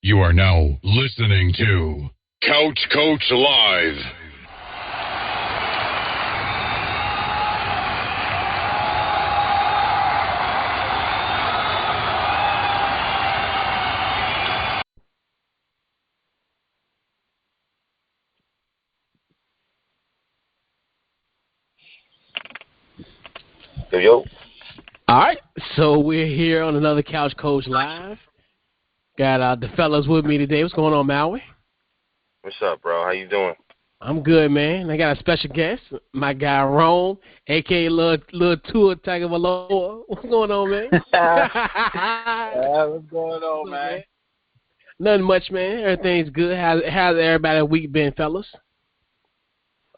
You are now listening to Couch Coach Live. Yo. All right, so we're here on another Couch Coach Live. Got the fellas with me today. What's going on, Maui? What's up, bro? How you doing? I'm good, man. I got a special guest, my guy Rome, a.k.a. Little Tua Tagovailoa. What's going on, man? What's going on, man? Nothing much, man. Everything's good. How's everybody's week been, fellas?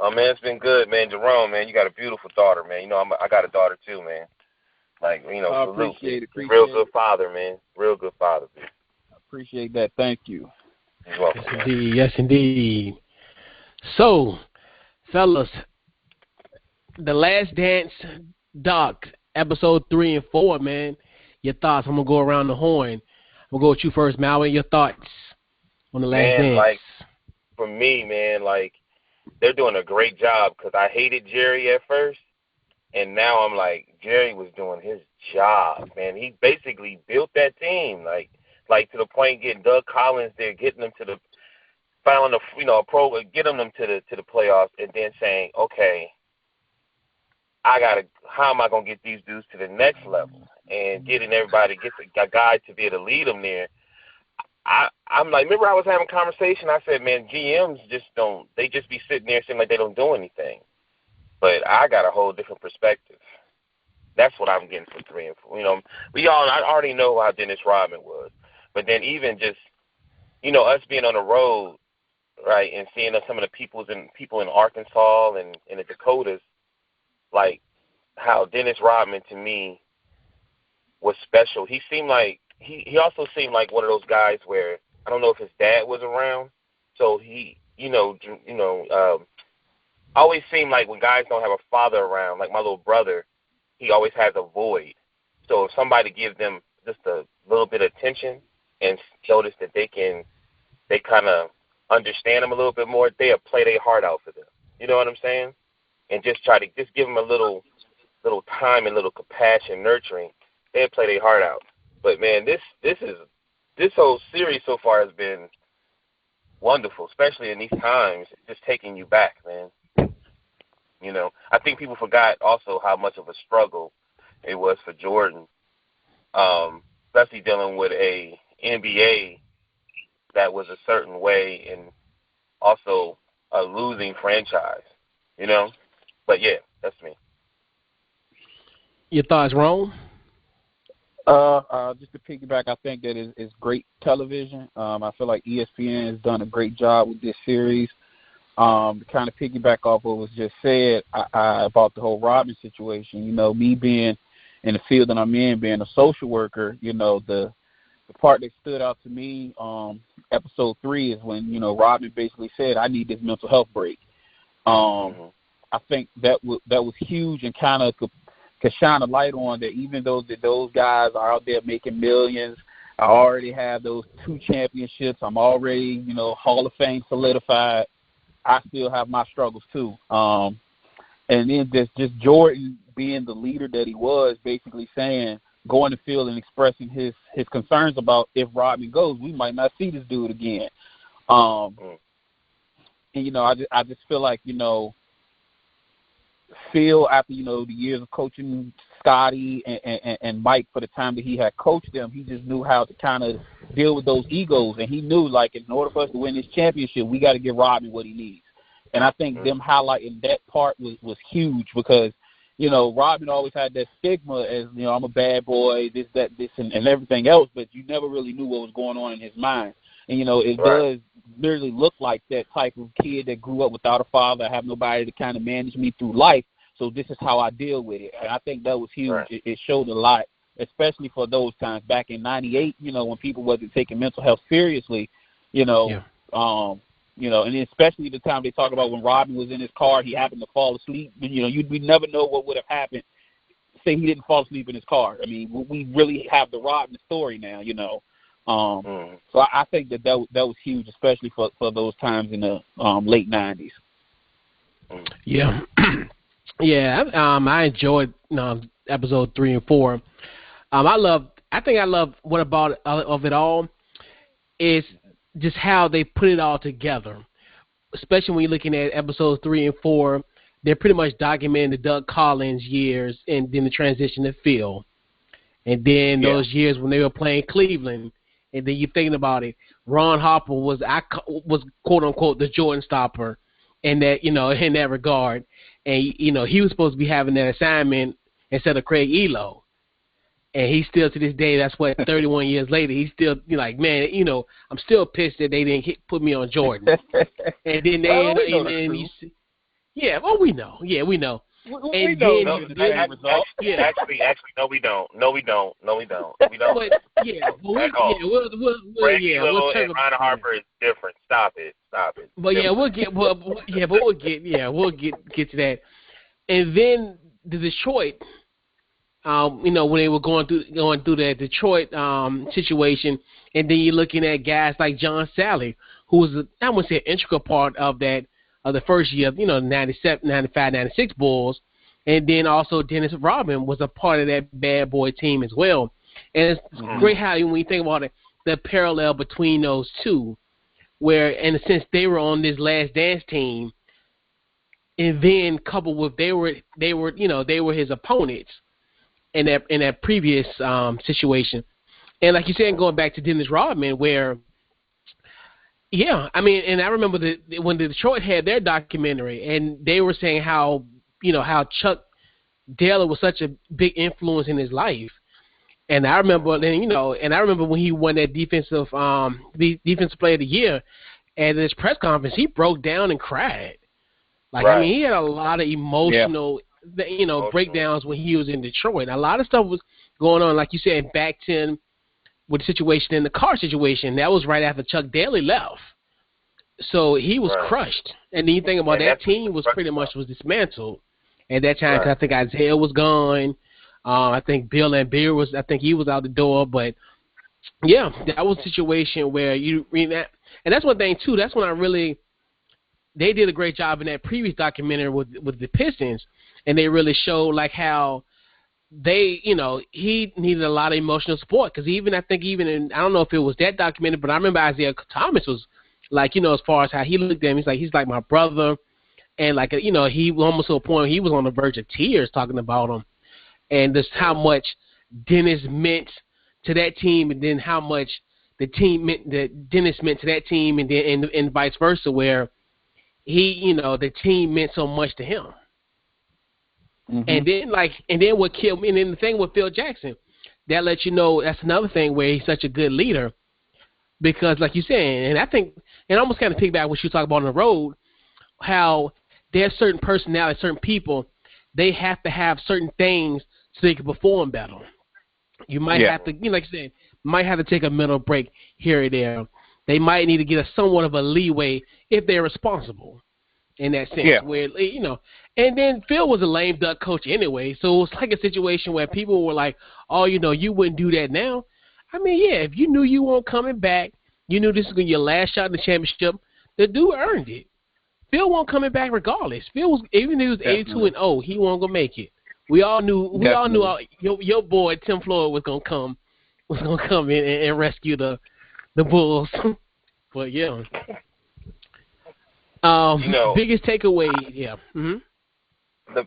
Oh, man, it's been good, man. Jerome, man, you got a beautiful daughter, man. You know, I got a daughter, too, man. Like, you know, appreciate it. Real good father, man. Real good father, man. Appreciate that. Thank you. You're welcome, yes, indeed. Yes, indeed. So, fellas, The Last Dance doc, episode 3 and 4, man. Your thoughts? I'm going to go around the horn. I'm going to go with you first, Maui. Your thoughts on The Last Dance? Like, for me, man, like, they're doing a great job because I hated Jerry at first, and now I'm like, Jerry was doing his job, man. He basically built that team, like to the point getting Doug Collins there, getting them to the found getting them to the playoffs, and then saying, okay, how am I gonna get these dudes to the next level, and getting everybody a guy to be able to lead them there. I'm like, remember I was having a conversation. I said, man, GMs they just be sitting there saying like they don't do anything. But I got a whole different perspective. That's what I'm getting from 3 and 4. You know, I already know how Dennis Rodman was. But then even just, you know, us being on the road, right, and seeing some of the people in Arkansas and in the Dakotas, like how Dennis Rodman to me was special. He seemed like he also seemed like one of those guys where I don't know if his dad was around, so he, always seemed like when guys don't have a father around, like my little brother, he always has a void. So if somebody gives them just a little bit of attention and notice that they kind of understand them a little bit more, they'll play their heart out for them. You know what I'm saying? And just try to just give them a little time and little compassion, nurturing. They'll play their heart out. But man, this whole series so far has been wonderful, especially in these times. Just taking you back, man. You know, I think people forgot also how much of a struggle it was for Jordan, especially dealing with a NBA that was a certain way and also a losing franchise, you know. But, yeah, that's me. Your thoughts, Rome? Just to piggyback, I think that is great television. I feel like ESPN has done a great job with this series. To kind of piggyback off what was just said about the whole Rodman situation, you know, me being in the field that I'm in, being a social worker, you know, the part that stood out to me, episode 3 is when, you know, Rodman basically said, I need this mental health break. I think that was huge and kind of could shine a light on that even though those guys are out there making millions, I already have those 2 championships, I'm already, you know, Hall of Fame solidified, I still have my struggles too. And then just Jordan being the leader that he was, basically saying, going to the field and expressing his concerns about if Rodman goes, we might not see this dude again. And, you know, I just feel like, you know, Phil, after, you know, the years of coaching Scotty and Mike for the time that he had coached them, he just knew how to kind of deal with those egos. And he knew, like, in order for us to win this championship, we got to give Rodman what he needs. And I think them highlighting that part was huge because, you know, Rodman always had that stigma as, you know, I'm a bad boy, this, and everything else, but you never really knew what was going on in his mind. And, you know, it does literally look like that type of kid that grew up without a father, have nobody to kind of manage me through life, so this is how I deal with it. And I think that was huge. Right. It showed a lot, especially for those times back in 98, you know, when people wasn't taking mental health seriously, you know, you know, and especially the time they talk about when Rodman was in his car, he happened to fall asleep. You know, we never know what would have happened. Say he didn't fall asleep in his car. I mean, we really have the Rodman story now, you know. So I think that was huge, especially for those times in the late 90s. Yeah. Yeah, I enjoyed episode 3 and 4. I think I love what about of it all is just how they put it all together. Especially when you're looking at episodes 3 and 4, they're pretty much documenting the Doug Collins years and then the transition to Phil. And then those years when they were playing Cleveland, and then you're thinking about it, Ron Harper was quote unquote the Jordan stopper in that, in that regard. And, he was supposed to be having that assignment instead of Craig Elo. And he still, to this day, that's what, 31 years later, he's still like, man, I'm still pissed that they didn't put me on Jordan. And then we know. Yeah, we know. Actually, no, we don't. We don't. But, we'll and Ron Harper is different. Stop it. But we'll get to that. And then the Detroit, when they were going through that Detroit situation, and then you're looking at guys like John Sally, who was I wouldn't say an integral part of that. Of the first year of, 97, 95, 96 Bulls, and then also Dennis Rodman was a part of that bad boy team as well. And it's great how, when you think about it, the parallel between those two, where in a sense they were on this Last Dance team, and then coupled with they were his opponents in that previous situation. And like you said, going back to Dennis Rodman, where yeah, I mean, and I remember when Detroit had their documentary, and they were saying how Chuck Daly was such a big influence in his life. And I remember when he won that defensive player of the year at his press conference, he broke down and cried. Like, right. I mean, he had a lot of emotional breakdowns when he was in Detroit. A lot of stuff was going on, like you said, back then. With the situation in the car situation, that was right after Chuck Daly left. So he was crushed. And then you think about that team was pretty much dismantled at that time. Cause I think Isaiah was gone. I think Bill Laimbeer he was out the door. But, yeah, that was a situation where you read that. And that's one thing, too. That's when they did a great job in that previous documentary with the Pistons. And they really showed, like, how he needed a lot of emotional support because I don't know if it was that documented, but I remember Isaiah Thomas was like, as far as how he looked at him, he's like my brother, and like, he almost to a point he was on the verge of tears talking about him, and just how much Dennis meant to that team, and then how much that Dennis meant to that team, and then and vice versa, where the team meant so much to him. Mm-hmm. And then what killed me, and then the thing with Phil Jackson, that lets you know that's another thing where he's such a good leader, because like you said, and I think, and almost kind of piggyback what you talk about on the road, how there's certain personalities, certain people, they have to have certain things so they can perform better. You might have to, like you said, might have to take a mental break here or there. They might need to get somewhat of a leeway if they're responsible. In that sense, where and then Phil was a lame duck coach anyway, so it was like a situation where people were like, "Oh, you wouldn't do that now." I mean, yeah, if you knew you weren't coming back, you knew this was gonna be your last shot in the championship, the dude earned it. Phil wasn't coming back regardless. Phil was, even if he was 82-0, he wasn't gonna make it. We all knew your boy Tim Floyd was gonna come in and rescue the Bulls. But yeah. Biggest takeaway, Mm-hmm.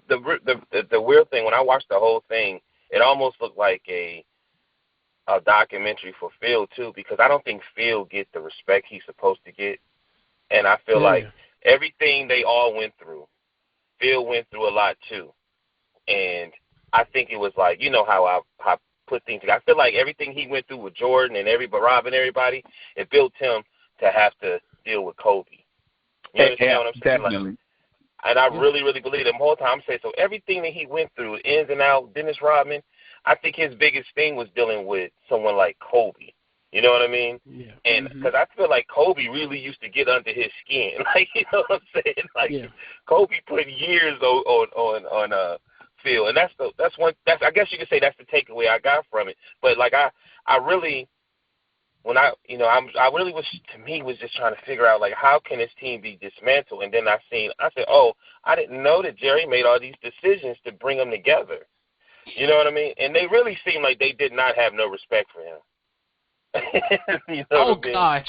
The weird thing, when I watched the whole thing, it almost looked like a documentary for Phil too, because I don't think Phil gets the respect he's supposed to get, and I feel like everything they all went through, Phil went through a lot too, and I think it was like, how I put things together. I feel like everything he went through with Jordan and Rob and everybody, it built him to have to deal with Kobe. You understand what I'm saying? Definitely. Like, and I really, really believe it. The whole time I'm saying, so everything that he went through, ins and outs, Dennis Rodman, I think his biggest thing was dealing with someone like Kobe. You know what I mean? Yeah. And because I feel like Kobe really used to get under his skin. Like, you know what I'm saying? Like, Kobe put years on Phil, and that's I guess you could say that's the takeaway I got from it. But like I really when I really was, to me, was just trying to figure out, like, how can this team be dismantled? And then I said, oh, I didn't know that Jerry made all these decisions to bring them together. You know what I mean? And they really seemed like they did not have no respect for him. You know what I mean? Gosh.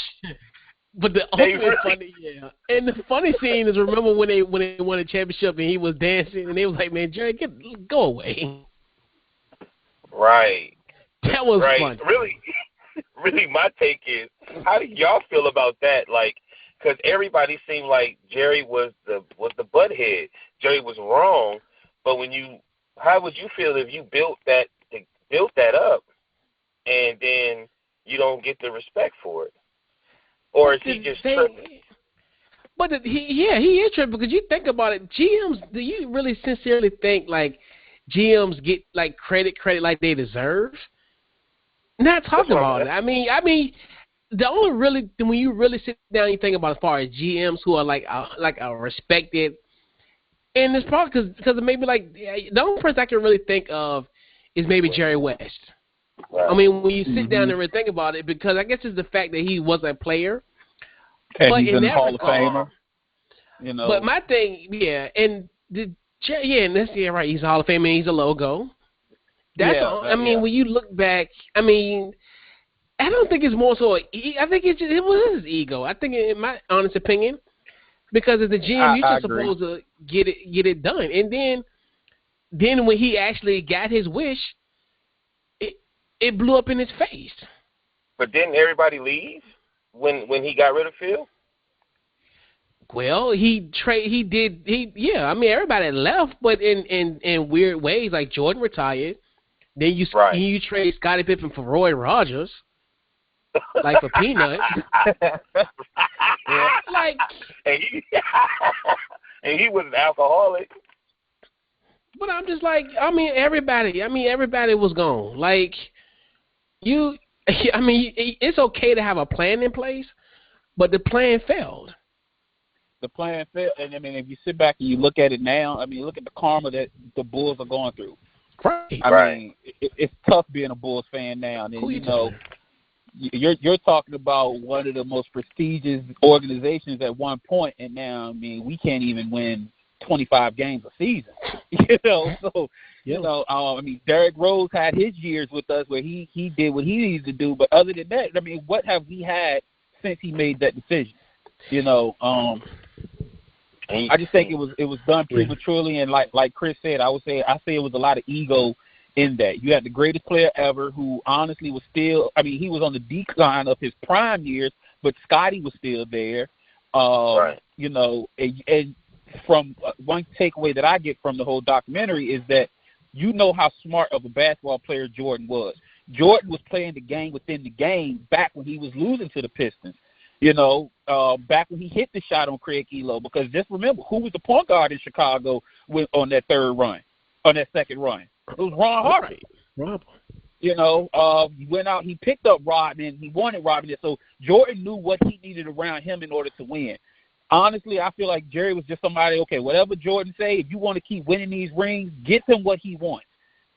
But the ultimate funny, yeah. And the funny scene is, remember when they won a championship and he was dancing and they was like, man, Jerry, go away. Right. That was right. funny. Really, my take is, how do y'all feel about that? Like, because everybody seemed like Jerry was the butthead. Jerry was wrong. But how would you feel if you built that up and then you don't get the respect for it? Or is he just tripping? But he is tripping, because you think about it, GMs, do you really sincerely think, like, GMs get, like, credit like they deserve? Not talking about it. I mean, the only really, when you really sit down and you think about, as far as GMs who are like a respected, and it's probably because maybe, like, the only person I can really think of is maybe Jerry West. Right. I mean, when you sit down and really think about it, because I guess it's the fact that he was a player. And he's in the Hall of Famer. You know. But my thing, and that's right. He's a Hall of Famer. He's a logo. I mean, when you look back, I mean, I don't think it's more so. I think it was his ego. I think, in my honest opinion, because as the GM, you're just supposed to get it done. And then when he actually got his wish, it blew up in his face. But didn't everybody leave when he got rid of Phil? Well, I mean, everybody left, but in weird ways. Like, Jordan retired. Then you trade Scottie Pippen for Roy Rogers, like, for peanuts. Like, and he was an alcoholic. But I'm just like, I mean, everybody was gone. Like, it's okay to have a plan in place, but the plan failed. The plan failed, and I mean, if you sit back and you look at it now, I mean, look at the karma that the Bulls are going through. Right. I mean, it's tough being a Bulls fan now. And you're talking about one of the most prestigious organizations at one point, and now, I mean, we can't even win 25 games a season. I mean, Derrick Rose had his years with us where he did what he needed to do, but other than that, I mean, what have we had since he made that decision? I just think it was done prematurely, and like Chris said, I say it was a lot of ego in that. You had the greatest player ever, who honestly was still, I mean, he was on the decline of his prime years, but Scottie was still there. Right. And from one takeaway that I get from the whole documentary is that you know how smart of a basketball player Jordan was. Jordan was playing the game within the game back when he was losing to the Pistons. Back when he hit the shot on Craig Elo, because just remember, who was the point guard in Chicago on that second run? It was Ron Harper. He went out, he picked up Rodman, he wanted Rodman, so Jordan knew what he needed around him in order to win. Honestly, I feel like Jerry was just somebody, okay, whatever Jordan say, if you want to keep winning these rings, get him what he wants.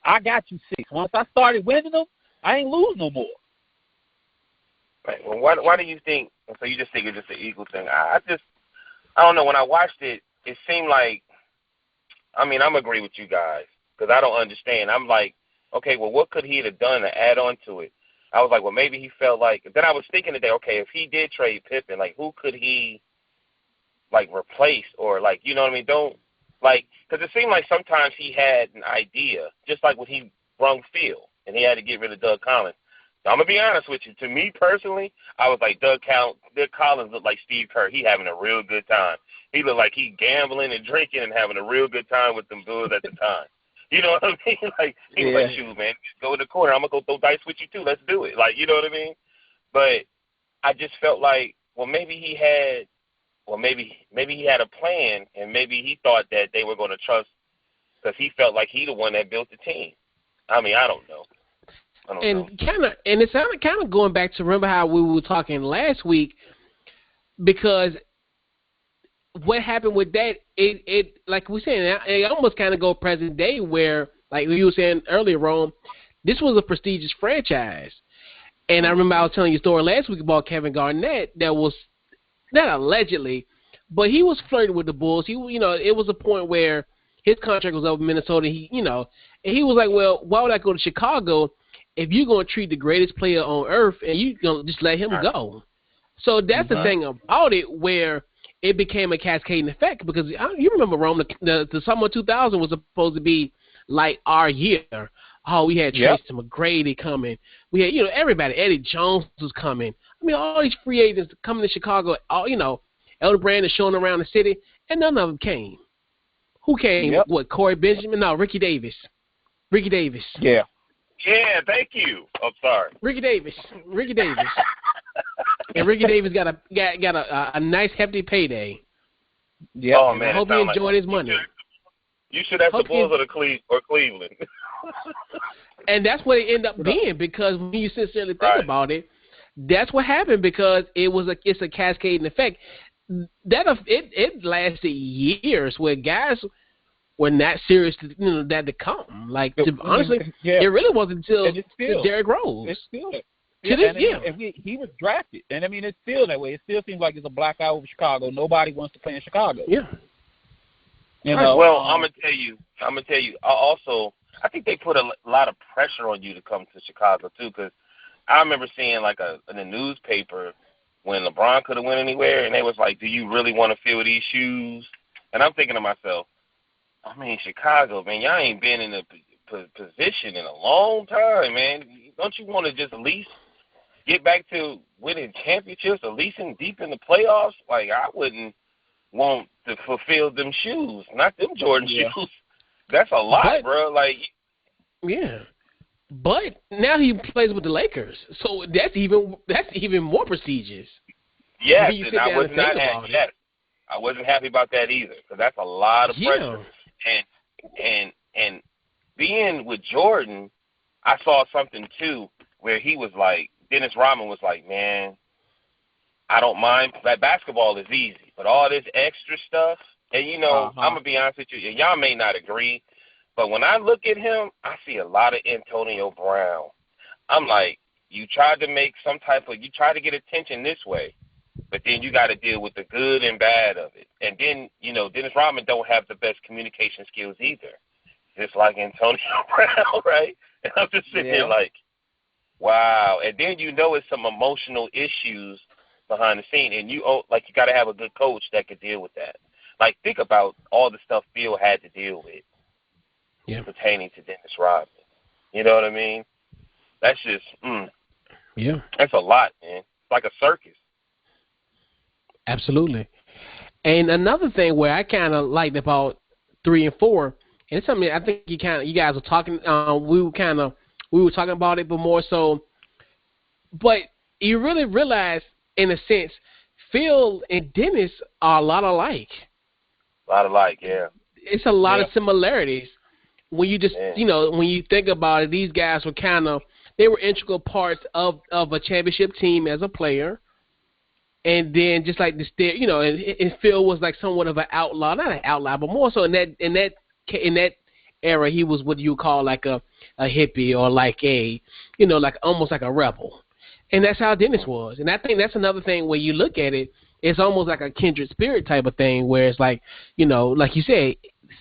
I got you 6. Once I started winning them, I ain't lose no more. Right. Well, why do you think? So you just think it's just an ego thing? I don't know. When I watched it, it seemed like, I mean, I'm agree with you guys because I don't understand. I'm like, okay, well, what could he have done to add on to it? I was like, well, maybe he felt like. Then I was thinking today, okay, if he did trade Pippen, like, who could he like replace or like, you know what I mean? Don't like, because it seemed like sometimes he had an idea, just like when he brung Phil and he had to get rid of Doug Collins. I'm going to be honest with you. To me personally, I was like, Doug Collins looked like Steve Kerr. He having a real good time. He looked like he gambling and drinking and having a real good time with them Bulls at the time. You know what I mean? Like, he was like, shoot, man, go in the corner. I'm going to go throw dice with you too. Let's do it. Like, you know what I mean? But I just felt like, well, maybe he had a plan, and maybe he thought that they were going to trust because he felt like he the one that built the team. I mean, I don't know. It's kind of going back to remember how we were talking last week, because what happened with that, it like we saying, it almost kind of go present day where, like you were saying earlier, Rome, this was a prestigious franchise, And I remember I was telling you a story last week about Kevin Garnett that was not allegedly, but he was flirting with the Bulls. He, it was a point where his contract was over in Minnesota. And he was like, well, why would I go to Chicago if you're going to treat the greatest player on earth and you're going to just let him go? So that's the thing about it, where it became a cascading effect, because you remember, Rome, the summer 2000 was supposed to be like our year. Oh, we had Tracy McGrady coming. We had, everybody. Eddie Jones was coming. I mean, all these free agents coming to Chicago, Elder Brand is showing around the city, and none of them came. Who came? Yep. What, Corey Benjamin? No, Ricky Davis. Yeah. Yeah, thank you. I'm sorry. Ricky Davis. And Ricky Davis got a nice hefty payday. Yeah. Oh, man, I hope he enjoyed his money. You should have the Bulls or Cleveland. And that's what it ended up being, because when you sincerely think about it, that's what happened, because it's a cascading effect. It lasted years where guys were not serious to come. Like, honestly, it really wasn't until Derrick Rose. It's still he was drafted, and I mean, it's still that way. It still seems like it's a black eye over Chicago. Nobody wants to play in Chicago. Yeah. Well, I'm gonna tell you. Also, I think they put a lot of pressure on you to come to Chicago too, because I remember seeing in the newspaper when LeBron could have went anywhere, and they was like, "Do you really want to fill these shoes?" And I'm thinking to myself, I mean, Chicago, man, y'all ain't been in a position in a long time, man. Don't you want to just at least get back to winning championships, at least deep in the playoffs? Like, I wouldn't want to fulfill them shoes, not them Jordan shoes. That's a lot, bro. Like, yeah. But now he plays with the Lakers, so that's even more prestigious. Yes, and I was not happy. Yes, I wasn't happy about that either, because that's a lot of pressure. And being with Jordan, I saw something too where he was like, Dennis Rodman was like, man, I don't mind. That basketball is easy, but all this extra stuff, and I'm gonna be honest with you, and y'all may not agree, but when I look at him, I see a lot of Antonio Brown. I'm like, you tried to get attention this way, but then you got to deal with the good and bad of it. And then, Dennis Rodman don't have the best communication skills either, just like Antonio Brown, right? And I'm just sitting there like, wow. And then it's some emotional issues behind the scene, and you got to have a good coach that could deal with that. Like, think about all the stuff Phil had to deal with pertaining to Dennis Rodman. You know what I mean? That's just, that's a lot, man. It's like a circus. Absolutely. And another thing where I kind of liked about 3 and 4, and it's something I think you guys were talking. We were talking about it, but more so. But you really realize, in a sense, Phil and Dennis are a lot alike. Yeah. It's a lot of similarities. When you just, when you think about it, these guys were they were integral parts of a championship team as a player. And then just like this, and Phil was like somewhat of an outlaw, not an outlaw, but more so in that era, he was what you call like a hippie, or like like almost like a rebel. And that's how Dennis was. And I think that's another thing where you look at it, it's almost like a kindred spirit type of thing, where it's like, like you said,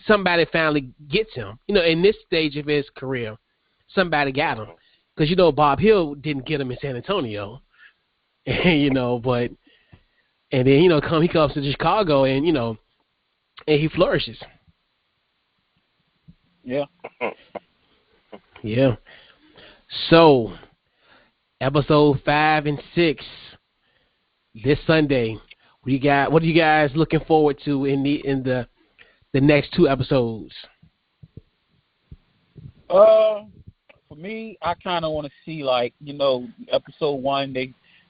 somebody finally gets him. In this stage of his career, somebody got him. Because, Bob Hill didn't get him in San Antonio. But, and then, he comes to Chicago and, and he flourishes. Yeah. Yeah. So, episode 5 and 6 this Sunday. What are you guys looking forward to in the next 2 episodes? For me, I kind of want to see, episode 1,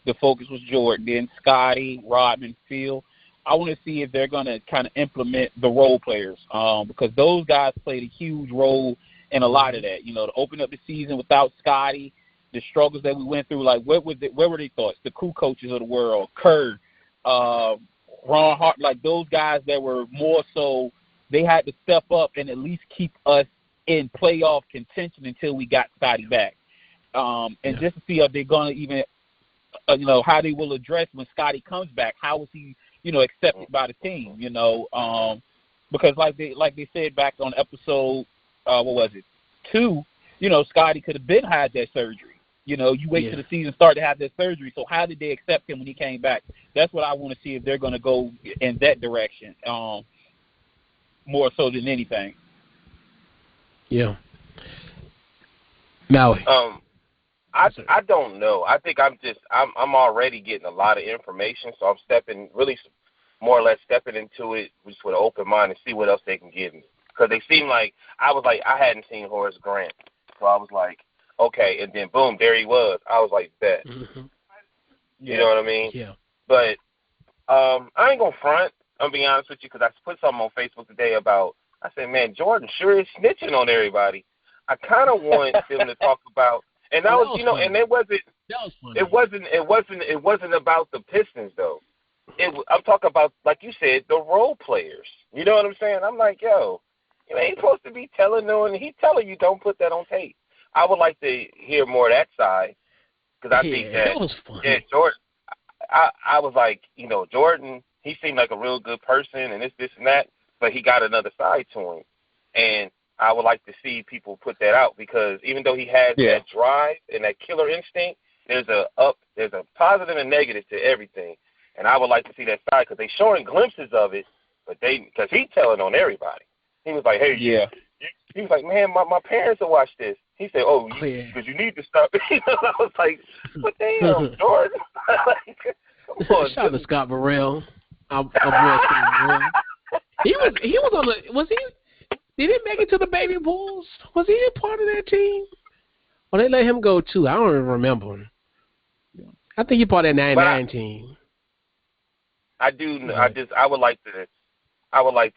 the focus was Jordan, then Scotty, Rodman, Phil. I want to see if they're going to kind of implement the role players, because those guys played a huge role in a lot of that. To open up the season without Scotty, the struggles that we went through, like where were their thoughts? The cool coaches of the world, Kerr, Ron Hart, like those guys that were more so, they had to step up and at least keep us in playoff contention until we got Scotty back. and just to see if they're going to even, how they will address when Scotty comes back. How is he, accepted by the team? Because like they said back on episode, what was it, 2? Scotty could have had that surgery. You wait till the season start to have that surgery. So how did they accept him when he came back? That's what I want to see, if they're going to go in that direction, more so than anything. Yeah. Maui. I don't know. I think I'm already getting a lot of information, so I'm more or less stepping into it just with an open mind and see what else they can give me. Because they seem like I hadn't seen Horace Grant, so I was like, okay, and then boom, there he was. I was like, bet. Mm-hmm. You know what I mean? Yeah. But I ain't gonna front. I'm gonna be honest with you, because I put something on Facebook today about. I said, man, Jordan sure is snitching on everybody. I kind of want them to talk about, and that was funny. And it wasn't about the Pistons though. I'm talking about, like you said, the role players. You know what I'm saying? I'm like, yo, you ain't supposed to be telling no one. He's telling you don't put that on tape. I would like to hear more of that side, because I think that was funny. Yeah, Jordan. I was like, Jordan. He seemed like a real good person, and this and that, but he got another side to him, and I would like to see people put that out, because even though he has that drive and that killer instinct, there's a positive and negative to everything, and I would like to see that side, because they're showing glimpses of it, but because he's telling on everybody. He was like, hey, he was like, man, my parents will watch this. He said, because you need to stop. I was like, but damn, Jordan. Come on, shout out to Scott Burrell. Our boy Scott Burrell. He was on the, did he make it to the Baby Bulls? Was he a part of that team? Or they let him go too? I don't even remember. I think he part of that 99 team. I do. I would like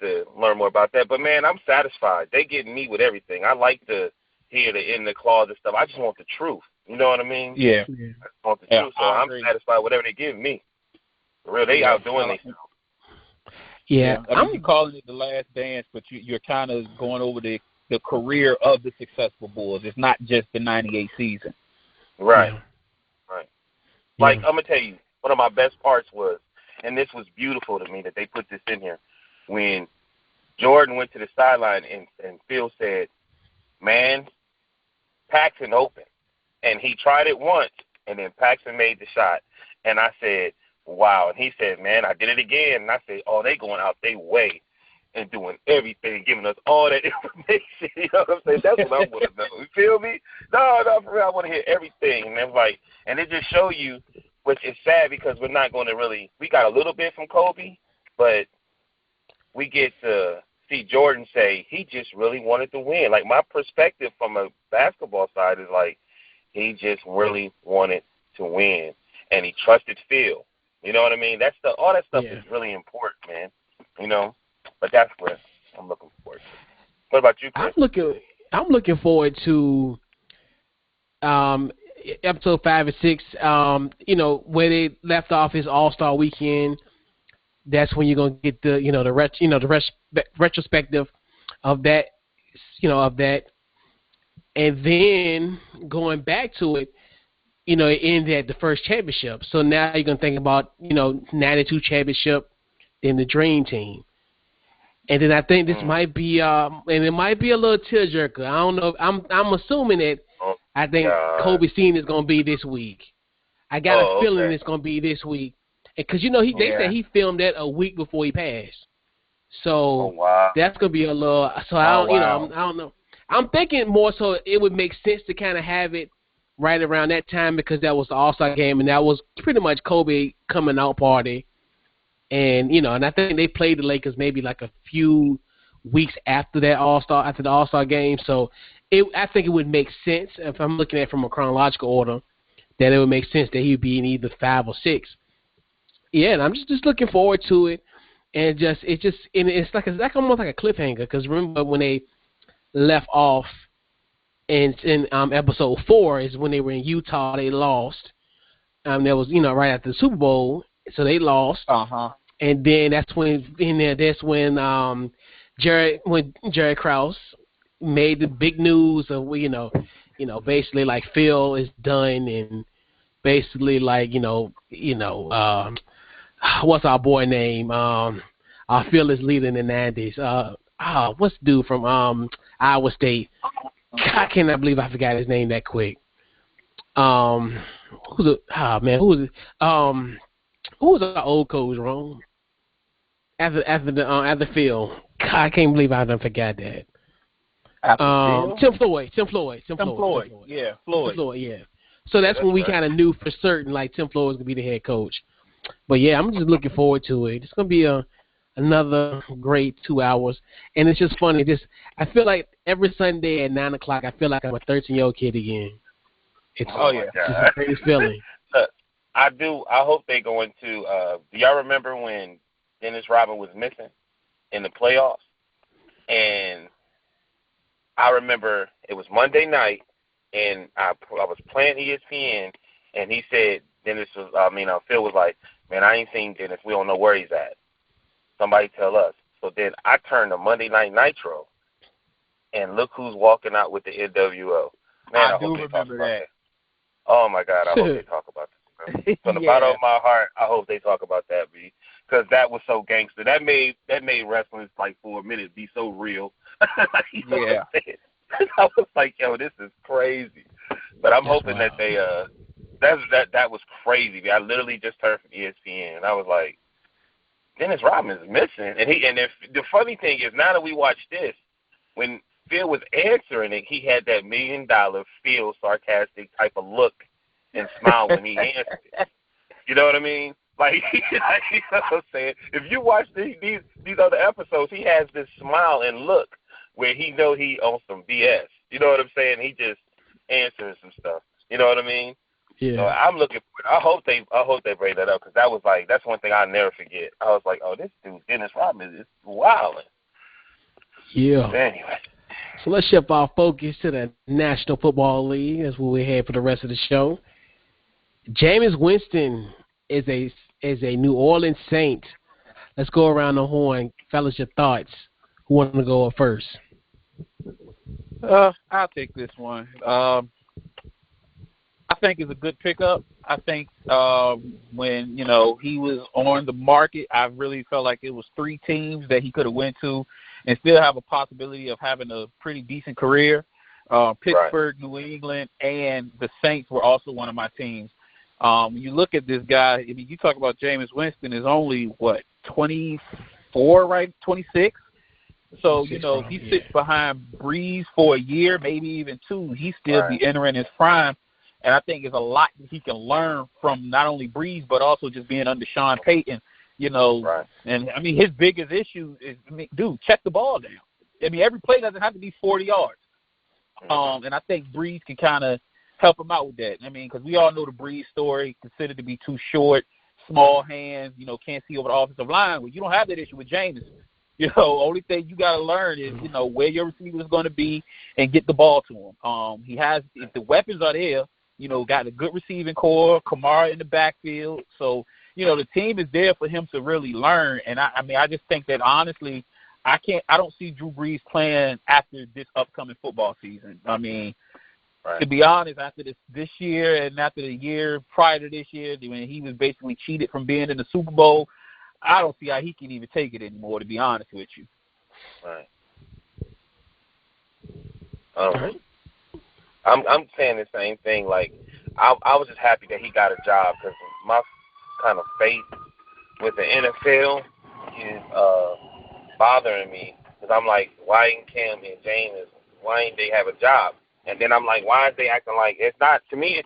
to learn more about that. But man, I'm satisfied. They getting me with everything. I like to hear the in the clause and stuff. I just want the truth. You know what I mean? Yeah. I just want the truth. So I'm satisfied with whatever they give me. For real, they outdoing themselves. Yeah. I mean, you're calling it The Last Dance, but you're kind of going over the career of the successful Bulls. It's not just the 98 season. Right. Yeah. Right. Like, I'm going to tell you, one of my best parts was, and this was beautiful to me that they put this in here, when Jordan went to the sideline and Phil said, man, Paxson open. And he tried it once, and then Paxson made the shot. And I said, wow. And he said, man, I did it again. And I said, oh, they going out their way and doing everything, giving us all that information. You know what I'm saying? That's what I want to know. You feel me? No, for real, I want to hear everything. And it's like, and it just show you, which is sad because we're not going to really, we got a little bit from Kobe, but we get to see Jordan say he just really wanted to win. Like, my perspective from a basketball side is like, he just really wanted to win, and he trusted Phil. You know what I mean? All that stuff is really important, man. You know, but that's what I'm looking forward to. What about you, Chris? I'm looking forward to episode 5 and 6. Where they left off his All-Star weekend. That's when you're gonna get the retrospective of that, and then going back to it, it ended at the first championship. So now you're gonna think about 92 championship, then the Dream Team, and then I think this might be and it might be a little tearjerker. I don't know. I'm assuming that I think Kobe scene is gonna be this week. I got a feeling it's gonna be this week. Because, they said he filmed that a week before he passed. So that's going to be a little – so I don't know. I'm thinking more so it would make sense to kind of have it right around that time, because that was the All-Star game, and that was pretty much Kobe coming out party. And, and I think they played the Lakers maybe like a few weeks after the All-Star game. So I think it would make sense, if I'm looking at it from a chronological order, that it would make sense that he would be in either 5 or 6. Yeah, and I'm just looking forward to it, and it's like almost like a cliffhanger, because remember when they left off in episode 4 is when they were in Utah, they lost. That was right after the Super Bowl, so they lost. And then that's when Jerry Krause made the big news of basically like Phil is done, and basically like what's our boy name? Our Phil is leading in Andes. What's the dude from Iowa State? I cannot believe I forgot his name that quick. Who's our old coach, Rome? After Phil. God, I can't believe I done forgot that. Tim Floyd. Yeah, Floyd. Yeah. So that's when we kind of knew for certain like Tim Floyd was gonna be the head coach. But yeah, I'm just looking forward to it. It's gonna be another great 2 hours, and it's just funny. I feel like every Sunday at 9 o'clock, I feel like I'm a 13-year-old kid again. It's the greatest feeling. I hope they go into. Do y'all remember when Dennis Rodman was missing in the playoffs? And I remember it was Monday night, and I was playing ESPN, and he said Phil was like, "Man, I ain't seen Dennis. We don't know where he's at. Somebody tell us." So then I turned to Monday Night Nitro, and look who's walking out with the NWO. Man, I do remember that. Oh my God, I hope they talk about this. From the bottom of my heart, I hope they talk about that, because that was so gangster. That made wrestling like for a minute be so real. You know what I'm saying? I was like, yo, this is crazy. But I'm hoping that they that was crazy. I literally just heard from ESPN, and I was like, Dennis Rodman is missing. If the funny thing is, now that we watch this, when Phil was answering it, he had that $1 million Phil sarcastic type of look and smile when he answered it. You know what I mean? Like, you know what I'm saying? If you watch these other episodes, he has this smile and look where he know he on some BS. You know what I'm saying? He just answering some stuff. You know what I mean? Yeah. So I'm looking for it. I hope they bring that up, because that was like, that's one thing I'll never forget. I was like, oh, this dude Dennis Rodman is wilding. Yeah. But anyway. So let's shift our focus to the National Football League. That's what we have for the rest of the show. Jameis Winston is a New Orleans Saint. Let's go around the horn. Fellas, your thoughts. Who wants to go up first? I'll take this one. I think it's a good pickup. I think when, he was on the market, I really felt like it was 3 teams that he could have went to and still have a possibility of having a pretty decent career. Pittsburgh, New England, and the Saints were also one of my teams. You look at this guy, I mean, you talk about Jameis Winston is only, 24, right? 26? So, he sits behind Breeze for a year, maybe even 2. He still be entering his prime. And I think there's a lot that he can learn from not only Breeze, but also just being under Sean Payton, And, I mean, his biggest issue is, dude, check the ball down. I mean, every play doesn't have to be 40 yards. And I think Breeze can kind of help him out with that. I mean, because we all know the Breeze story, considered to be too short, small hands, can't see over the offensive line. Well, you don't have that issue with Jameis. Only thing you got to learn is, where your receiver is going to be and get the ball to him. He has, if the weapons are there, got a good receiving core, Kamara in the backfield. So, the team is there for him to really learn. And I just think that honestly, I don't see Drew Brees playing after this upcoming football season. I mean, to be honest, after this year and after the year prior to this year, when he was basically cheated from being in the Super Bowl, I don't see how he can even take it anymore, to be honest with you. Right. I'm saying the same thing. Like, I was just happy that he got a job, because my kind of faith with the NFL is bothering me, because I'm like, why ain't Cam and James, why ain't they have a job? And then I'm like, why is they acting like it's not? To me,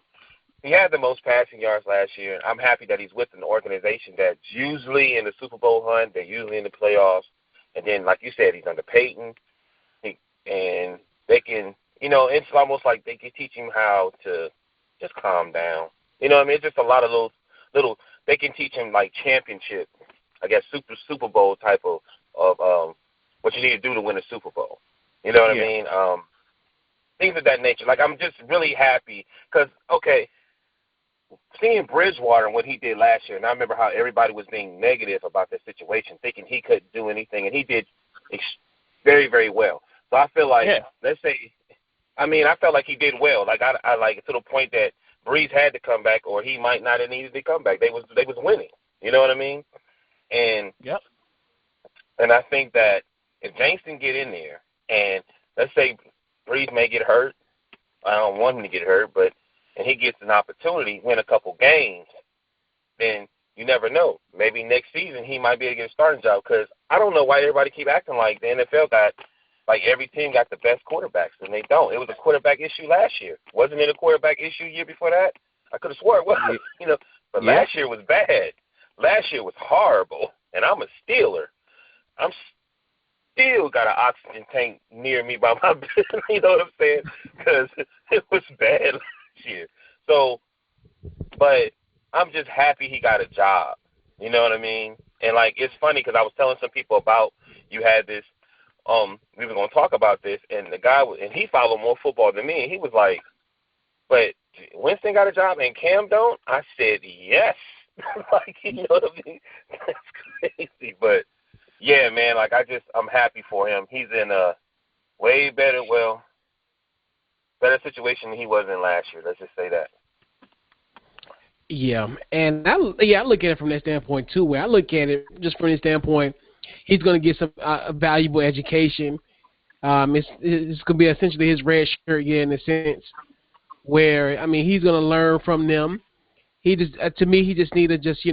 he had the most passing yards last year. I'm happy that he's with an organization that's usually in the Super Bowl hunt, they're usually in the playoffs. And then, like you said, he's under Peyton, and they can, it's almost like they can teach him how to just calm down. You know what I mean? It's just a lot of little. They can teach him like championship, I guess, Super Bowl type of what you need to do to win a Super Bowl. You know what I mean? Things of that nature. Like, I'm just really happy because, seeing Bridgewater and what he did last year, and I remember how everybody was being negative about this situation, thinking he couldn't do anything, and he did very, very well. So I feel like, let's say, I mean, I felt like he did well. Like I like to the point that Breeze had to come back, or he might not have needed to come back. They was winning. You know what I mean? And yep. And I think that if James can get in there, and let's say Breeze may get hurt, I don't want him to get hurt, and he gets an opportunity, win a couple games, then you never know. Maybe next season he might be able to get a starting job, because I don't know why everybody keep acting like the NFL got, like every team got the best quarterbacks, and they don't. It was a quarterback issue last year. Wasn't it a quarterback issue year before that? I could have swore it was, but last year was bad. Last year was horrible, and I'm a Steeler. I'm still got an oxygen tank near me by my bed, you know what I'm saying? Because it was bad last year. So, but I'm just happy he got a job, you know what I mean? And, like, it's funny because I was telling some people about you had this, we were going to talk about this, and the guy, and he followed more football than me, and he was like, but Winston got a job and Cam don't? I said, yes. Like, you know what I mean? That's crazy. But, yeah, man, like, I'm happy for him. He's in a way better situation than he was in last year. Let's just say that. Yeah, and I look at it from that standpoint, too, where I look at it just from the standpoint, he's going to get some valuable education. It's going to be essentially his red shirt year in a sense where, I mean, he's going to learn from them. He just, to me, he just need to just,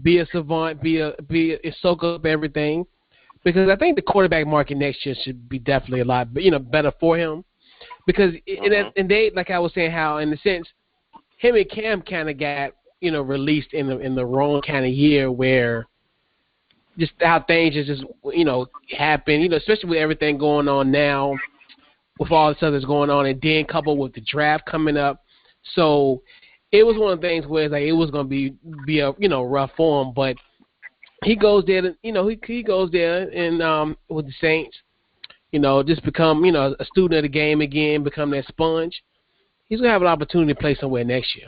be a savant, soak up everything, because I think the quarterback market next year should be definitely a lot, better for him, because and they, like I was saying, how in the sense, him and Cam kind of got, released in the wrong kind of year where just how things just happen, especially with everything going on now, with all this other that's going on, and then coupled with the draft coming up, so. It was one of the things where it's like it was going to be a rough for him, but he goes there, he goes there and with the Saints, just become a student of the game again, become that sponge. He's gonna have an opportunity to play somewhere next year.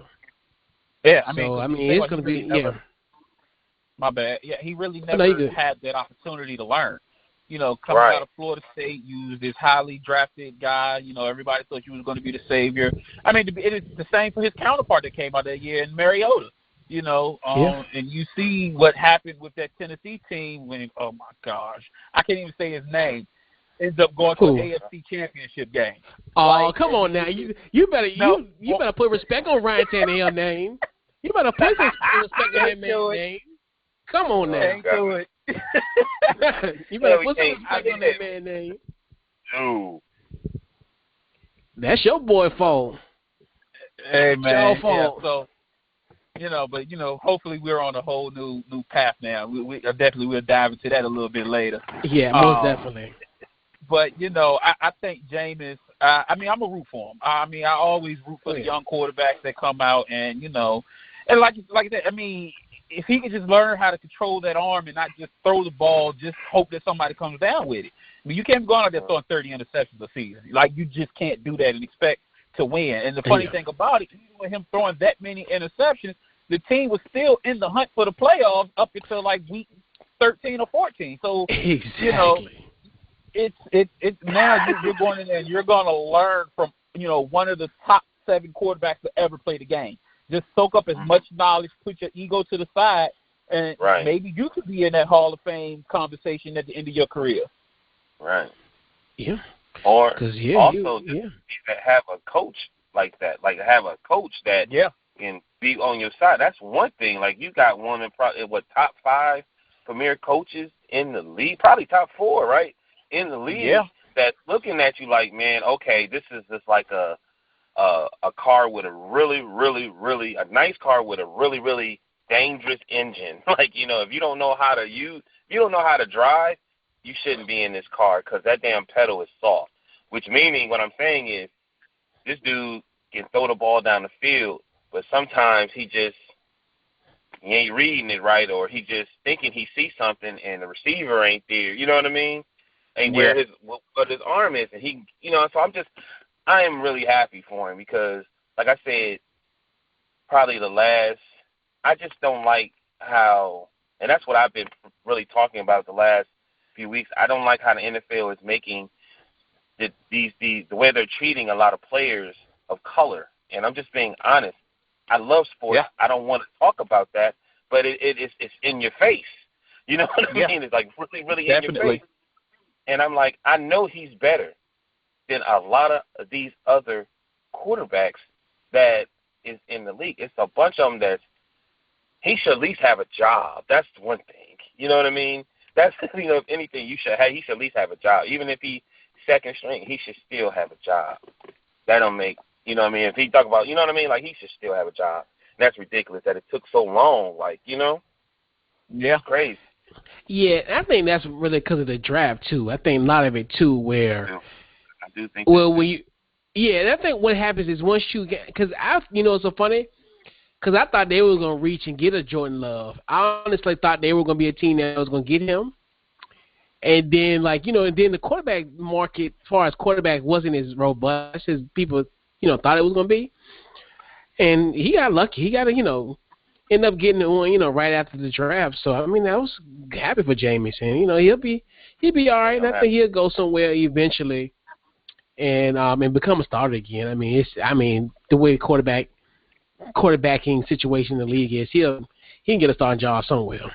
Yeah, I mean it's gonna be My bad. Yeah, he really never had that opportunity to learn. Coming out of Florida State, you was this highly drafted guy. Everybody thought you was going to be the savior. I mean, it is the same for his counterpart that came out that year in Mariota. And you see what happened with that Tennessee team when, oh my gosh, I can't even say his name. Ends up going to an AFC Championship game. Oh, come on now, you better put respect on Ryan Tannehill's name. You better put some respect on that man's name. Come on now. Can't do it. You better put some respect on that man's name. Dude. That's your boy fault. Hey, man. Your fault. Yeah, so, but, hopefully we're on a whole new path now. We definitely will dive into that a little bit later. Yeah, most definitely. But, I think Jameis, I'm a root for him. I always root for the young quarterbacks that come out and, and like that, if he could just learn how to control that arm and not just throw the ball, just hope that somebody comes down with it. You can't go out there throwing 30 interceptions a season. Like, you just can't do that and expect to win. And the funny thing about it, even with him throwing that many interceptions, the team was still in the hunt for the playoffs up until, like, week 13 or 14. So, exactly. It's now you're going in there and you're going to learn from, one of the top 7 quarterbacks to ever play the game. Just soak up as much knowledge, put your ego to the side, and maybe you could be in that Hall of Fame conversation at the end of your career. Right. Yeah. Or also have a coach like that. Like, have a coach that can be on your side. That's one thing. Like, you got one of top 5 premier coaches in the league, probably top 4, right, in the league, that's looking at you like, man, okay, this is just like a car with a really, really, really a nice car with a really, really dangerous engine. Like, if you don't know how to drive, you shouldn't be in this car because that damn pedal is soft. Which meaning, what I'm saying is, this dude can throw the ball down the field, but sometimes he ain't reading it right, or he just thinking he sees something and the receiver ain't there. You know what I mean? And where his arm is, and he, so I am really happy for him because, like I said, probably I just don't like how, and that's what I've been really talking about the last few weeks. I don't like how the NFL is making the way they're treating a lot of players of color. And I'm just being honest. I love sports. Yeah. I don't want to talk about that, but it's in your face. You know what I mean? It's like really, really in your face. And I'm like, I know he's better than a lot of these other quarterbacks that is in the league. It's a bunch of them he should at least have a job. That's one thing. You know what I mean? That's, if anything, he should at least have a job. Even if he's second string, he should still have a job. That don't make, if he talk about, like he should still have a job. And that's ridiculous that it took so long, Yeah. Crazy. Yeah, I think that's really because of the draft, too. I think a lot of it, too, where... I do think I think what happens is once you get... Because, it's so funny, because I thought they were going to reach and get a Jordan Love. I honestly thought they were going to be a team that was going to get him. And then, then the quarterback market, as far as quarterback, wasn't as robust as people, thought it was going to be. And he got lucky. He got end up getting one, right after the draft. So, I was happy for Jameis. And, he'll be all right. And I think he'll go somewhere eventually and become a starter again. The way quarterbacking situation in the league is, he can get a starting job somewhere.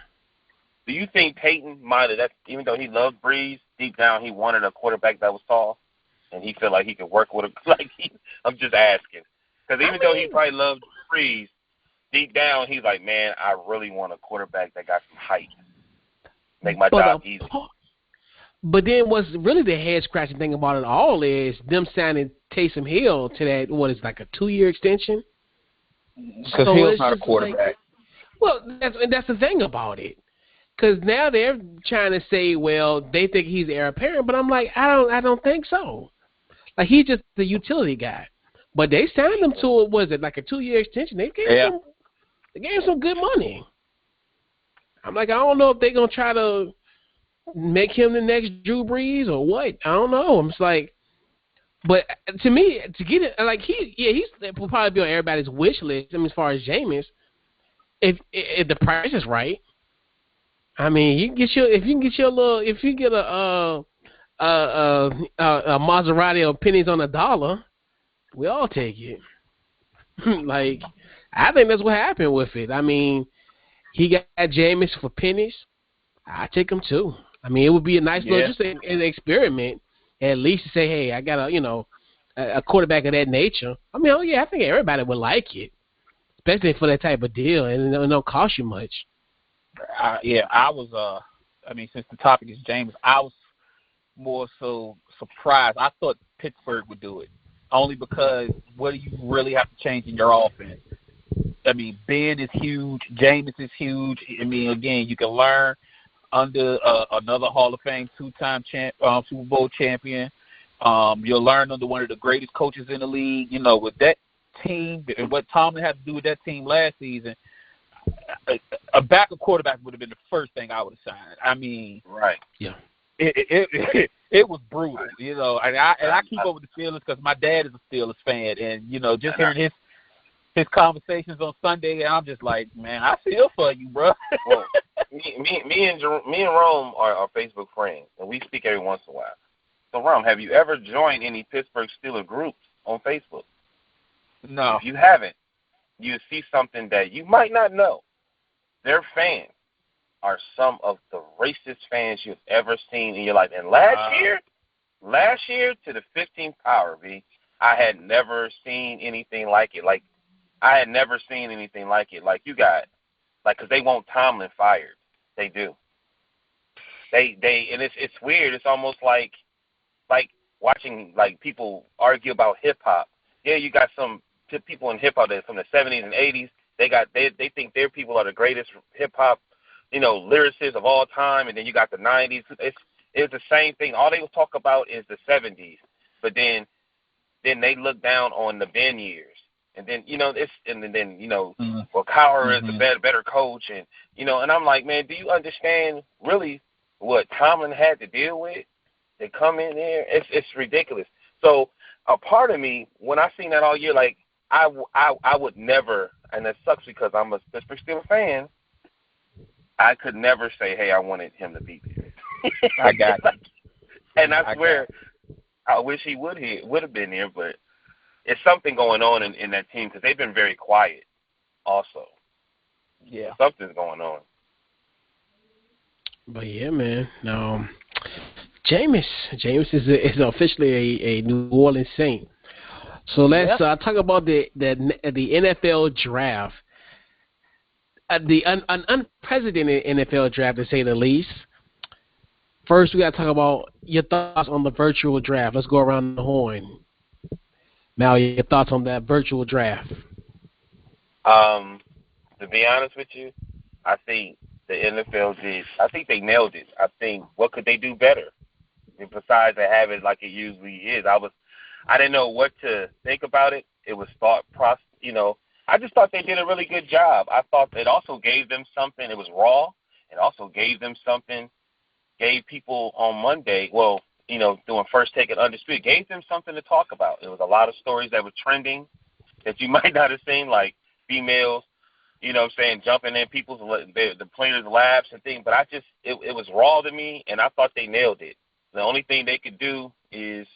Do you think Peyton might have, even though he loved Breeze, deep down he wanted a quarterback that was tall, and he felt like he could work with him? I'm just asking. Because even though he probably loved Breeze, deep down he's like, man, I really want a quarterback that got some height. Make my job easy. But then what's really the head-scratching thing about it all is them signing Taysom Hill to that, like a 2-year extension? Because Hill's not a quarterback. That's the thing about it. Because now they're trying to say, well, they think he's the heir apparent, but I'm like, I don't think so. Like, he's just the utility guy. But they signed him to, like a 2-year extension? They gave him some good money. I'm like, I don't know if they're going to try to make him the next Drew Brees or what. I don't know. I'm just like, but to me, to get it, like, he's will probably be on everybody's wish list, as far as Jameis, if the price is right. You can get if you get a Maserati or pennies on a dollar, we all take it. I think that's what happened with it. He got Jameis for pennies. I take him too. It would be a nice little, just an experiment, at least to say, hey, I got a quarterback of that nature. I think everybody would like it, especially for that type of deal, and it don't cost you much. I was, since the topic is James, I was more so surprised. I thought Pittsburgh would do it, only because what do you really have to change in your offense? Ben is huge. Jameis is huge. Again, you can learn under another Hall of Fame 2-time Super Bowl champion. You'll learn under one of the greatest coaches in the league. With that team and what Tomlin had to do with that team last season, a backup quarterback would have been the first thing I would have signed. Right. Yeah. It was brutal, and I keep up with the Steelers because my dad is a Steelers fan, and just hearing his conversations on Sunday, and I'm just like, man, I feel for you, bro. Well, me and Rome are Facebook friends, and we speak every once in a while. So, Rome, have you ever joined any Pittsburgh Steelers groups on Facebook? No. If you haven't, you see something that you might not know. Their fans are some of the racist fans you've ever seen in your life. And last year to the 15th hour, I had never seen anything like it. I had never seen anything like it. Like you got, because they want Tomlin fired. They do. And it's weird. It's almost like watching people argue about hip hop. Yeah, you got some people in hip hop that from the 70s and 80s. They think their people are the greatest hip hop, lyricists of all time. And then you got the 90s. It's the same thing. All they will talk about is the 70s. But then they look down on the Ben years. And then, well, Cowher is the better coach. And, and I'm like, man, do you understand really what Tomlin had to deal with to come in there? It's ridiculous. So a part of me, when I seen that all year, I would never, and it sucks because I'm a Pittsburgh Steelers fan, I could never say, hey, I wanted him to be there. I got it. And I swear, I wish he would have been here, but it's something going on in that team because they've been very quiet also. Yeah. Something's going on. But yeah, man. Jameis is officially a New Orleans Saint. So let's talk about the NFL draft. An unprecedented NFL draft, to say the least. First, we got to talk about your thoughts on the virtual draft. Let's go around the horn. Mal, your thoughts on that virtual draft? To be honest with you, I think the NFL I think they nailed it. I think, what could they do better besides to have it like it usually is? I didn't know what to think about it. It was thought process, I just thought they did a really good job. I thought it also gave them something. It was raw. It also gave them something. Gave people on Monday, doing First Take and Undisputed, gave them something to talk about. There was a lot of stories that were trending that you might not have seen, like females, jumping in the players' labs and things. But it was raw to me, and I thought they nailed it. The only thing they could do is,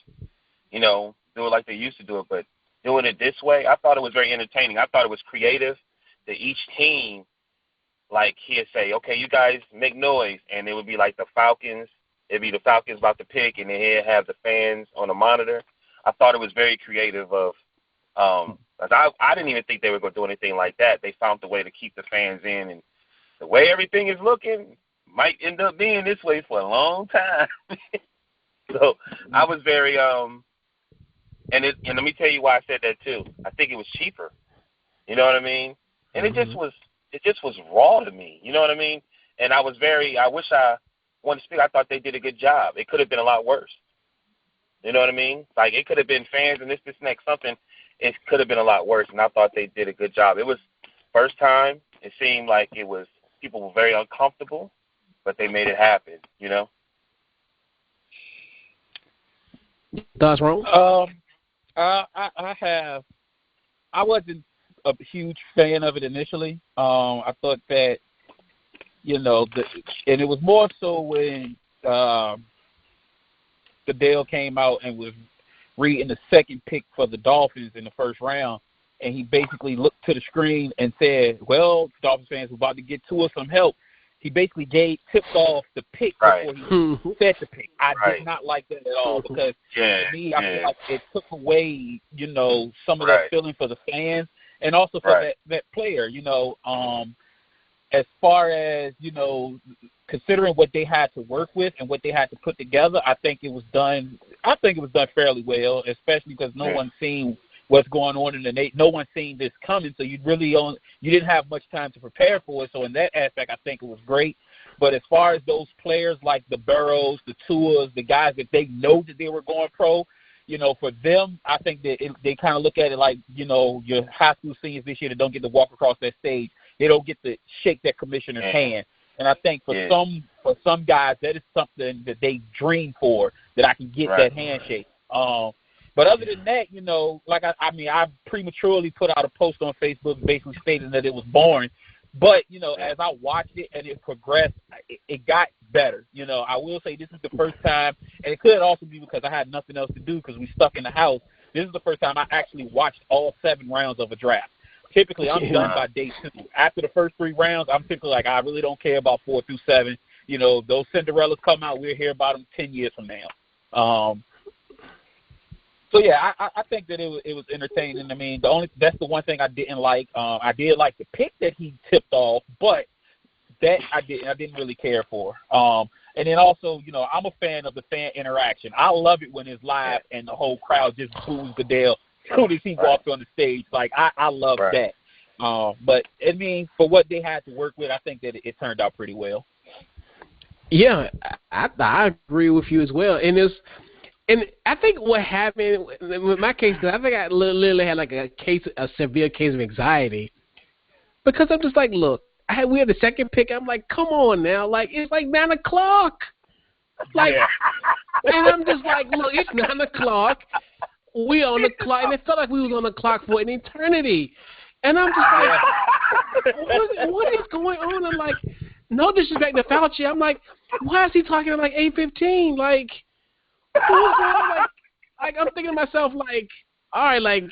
do it like they used to do it. But doing it this way, I thought it was very entertaining. I thought it was creative that each team, like, he'd say, okay, you guys make noise, and it would be like the Falcons. It'd be the Falcons about to pick, and then he'd have the fans on the monitor. I thought it was very creative I didn't even think they were going to do anything like that. They found the way to keep the fans in, and the way everything is looking might end up being this way for a long time. So I was very and let me tell you why I said that too. I think it was cheaper. You know what I mean? And it just was raw to me. You know what I mean? And I wish I wanted to speak. I thought they did a good job. It could have been a lot worse. You know what I mean? Like, it could have been fans and this, next, something. It could have been a lot worse, and I thought they did a good job. It was first time. It seemed like people were very uncomfortable, but they made it happen, Thoughts, Ron? I wasn't a huge fan of it initially. I thought that, and it was more so when Goodell came out and was reading the second pick for the Dolphins in the first round, and he basically looked to the screen and said, well, Dolphins fans, we're about to get to us some help. He basically tipped off the pick before he said the pick. I did not like that at all because to me, I feel like it took away, some of that feeling for the fans and also for that player, as far as, considering what they had to work with and what they had to put together, I think it was done fairly well, especially because no one seen what's going on no one seen this coming, so you didn't have much time to prepare for it. So in that aspect, I think it was great. But as far as those players like the Burrows, the Tuas, the guys that they know that they were going pro, for them, I think that they kind of look at it like, your high school seniors this year that don't get to walk across that stage. They don't get to shake that commissioner's hand. And I think for some guys, that is something that they dream for, that I can get that handshake. But other than that, I prematurely put out a post on Facebook basically stating that it was boring. But, as I watched it and it progressed, it got better. I will say this is the first time, and it could also be because I had nothing else to do because we stuck in the house. This is the first time I actually watched all 7 rounds of a draft. Typically, I'm done by day 2. After the first 3 rounds, I'm typically like, I really don't care about 4 through 7. Those Cinderellas come out, we'll hear about them 10 years from now. So yeah, I think that it was entertaining. I mean, that's the one thing I didn't like. I did like the pick that he tipped off, but that I didn't really care for. And then also, I'm a fan of the fan interaction. I love it when it's live and the whole crowd just boos Goodell as soon as he walked on the stage. Like, I love that. But, I mean, for what they had to work with, I think that it turned out pretty well. Yeah, I agree with you as well. And I think what happened with my case, I think I literally had like a severe case of anxiety because I'm just like, look, we had the second pick. I'm like, come on now, like it's like 9 o'clock, like, and I'm just like, look, it's 9 o'clock. We on the clock, and it felt like we was on the clock for an eternity. And I'm just like, what is going on? I'm like, no disrespect to Fauci. I'm like, why is he talking at like 8:15? Like, like I'm thinking to myself, like, all right, like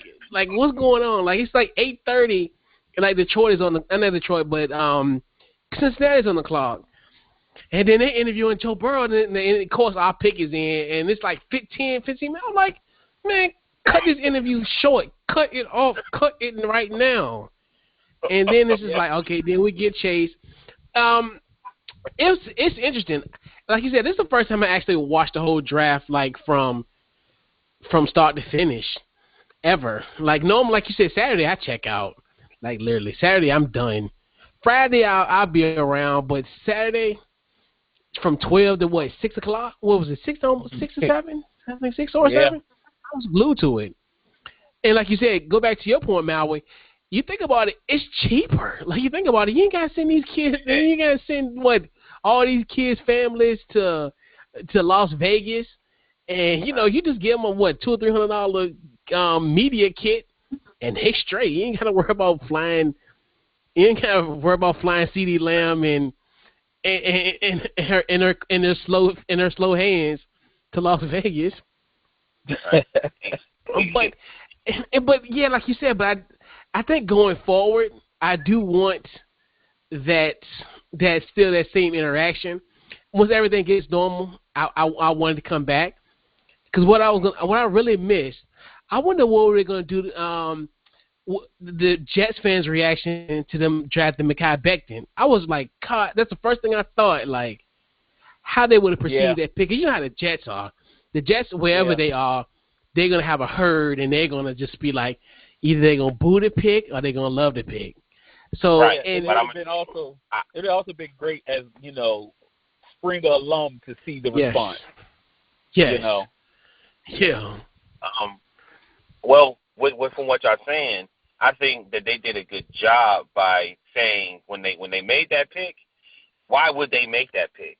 what's going on? Like it's like 8:30, and like Detroit is on the not Detroit, but Cincinnati's on the clock, and then they're interviewing Joe Burrow, and of course our pick is in, and it's like 15 minutes. I'm like, man, cut this interview short, cut it off, cut it right now. And then it's just like, okay, then we get Chase. It's interesting. Like you said, this is the first time I actually watched the whole draft, like from start to finish, ever. Like normally, like you said, Saturday I check out. Like literally, Saturday I'm done. Friday I'll be around, but Saturday from 12 to what 6 o'clock? What was it? 6 or 7? I think 6 or 7. I was glued to it. And like you said, go back to your point, Maui. You think about it, it's cheaper. Like you think about it, you ain't gotta send these kids. You ain't gotta send all these kids' families to Las Vegas, and you just give them a $200 or $300 media kit, and they straight. You ain't gotta worry about flying. You ain't gotta worry about flying CeeDee Lamb and in her slow hands to Las Vegas. but yeah, like you said, but I think going forward, I do want that still that same interaction. Once everything gets normal, I wanted to come back because what I really missed, I wonder what we're gonna do. The Jets fans' reaction to them drafting Mekhi Becton. I was like, God, that's the first thing I thought. Like, how they would have perceived that pick. You know how the Jets are. The Jets, wherever they are, they're gonna have a herd, and they're gonna just be like, either they're gonna boo the pick or they're gonna love the pick. So, and it would also been great as Springer alum to see the response. Yeah. Yeah. Well, from what y'all saying, I think that they did a good job by saying when they made that pick, why would they make that pick?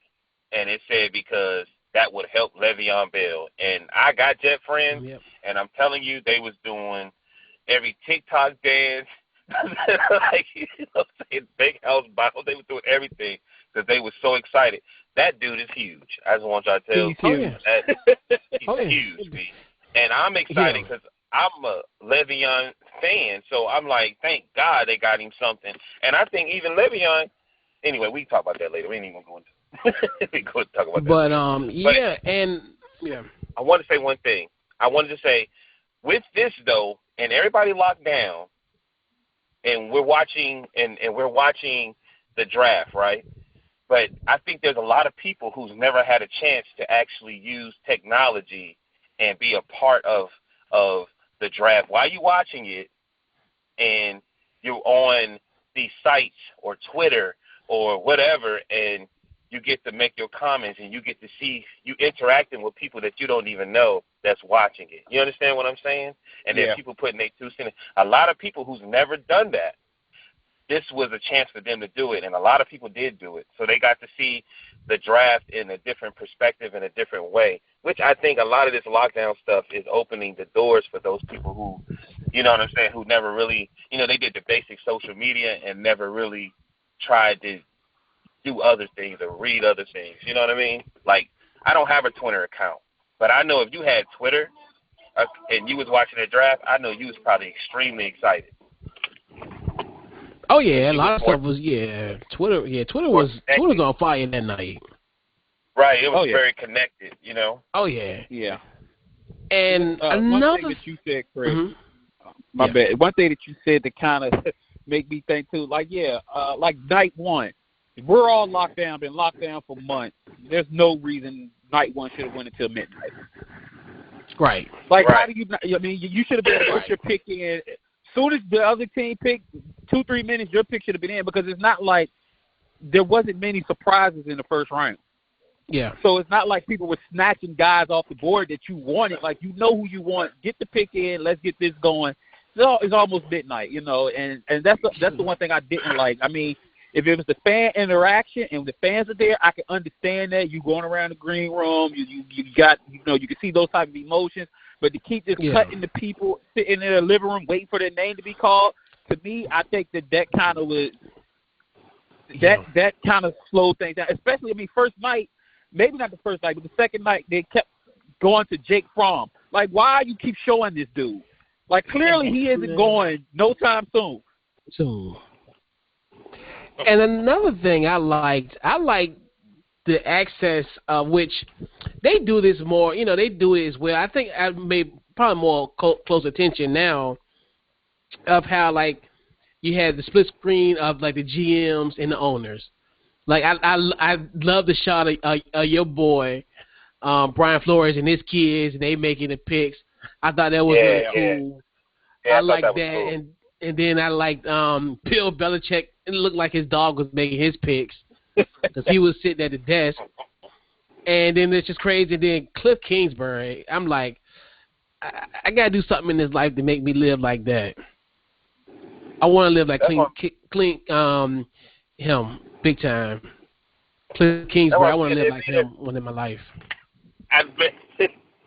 And it said because that would help Le'Veon Bell. And I got Jet friends, and I'm telling you, they was doing every TikTok dance, like saying big house Bible. They were doing everything because they were so excited. That dude is huge. I just want y'all to tell you, he's huge, man. And I'm excited because I'm a Le'Veon fan, so I'm like, thank God they got him something. And I think even Le'Veon. Anyway, we can talk about that later. We ain't even going to. We go talk about that. But I want to say one thing. I wanted to say, with this though, and everybody locked down, and we're watching the draft, right? But I think there's a lot of people who's never had a chance to actually use technology and be a part of the draft. While you're watching it, and you're on these sites or Twitter or whatever, and you get to make your comments, and you get to see you interacting with people that you don't even know that's watching it. You understand what I'm saying? And then people putting their 2 cents. A lot of people who's never done that, this was a chance for them to do it, and a lot of people did do it. So they got to see the draft in a different perspective, in a different way, which I think a lot of this lockdown stuff is opening the doors for those people who, you know what I'm saying, who never really, they did the basic social media and never really tried to do other things or read other things. You know what I mean? Like, I don't have a Twitter account, but I know if you had Twitter and you was watching the draft, I know you was probably extremely excited. Oh yeah, a lot of stuff was Twitter. Yeah, Twitter was on fire that night. Right, it was very connected. Oh yeah, yeah. And one thing that you said, Chris, my bad. One thing that you said that kind of make me think too, like night one. We're all locked down, been locked down for months. There's no reason night one should have went until midnight. Right. Like, how do you? I mean, you should have been able to put your pick in. As soon as the other team picked, 2-3 minutes, your pick should have been in, because it's not like there wasn't many surprises in the first round. Yeah. So it's not like people were snatching guys off the board that you wanted. Like, you know who you want. Get the pick in. Let's get this going. It's almost midnight, and that's the one thing I didn't like. I mean, if it was the fan interaction and the fans are there, I can understand that. You going around the green room, you got, you can see those type of emotions. But to keep just cutting the people sitting in their living room waiting for their name to be called, to me, I think that kind of was that kind of slowed things down. Especially, first night, maybe not the first night, but the second night, they kept going to Jake Fromm. Like, why you keep showing this dude? Like, clearly he isn't going no time soon. So, and another thing I liked the access of which they do this more. You know, they do it as well. I think I made probably more close attention now of how like you had the split screen of like the GMs and the owners. Like I love the shot of your boy Brian Flores and his kids, and they making the picks. I thought that was really cool. Yeah, I like that, cool. and then I liked Bill Belichick. It looked like his dog was making his picks because he was sitting at the desk. And then it's just crazy. And then Cliff Kingsbury, I'm like, I gotta do something in this life to make me live like that. I want to live like him, big time. Cliff Kingsbury, I want to live like him one in my life. I bet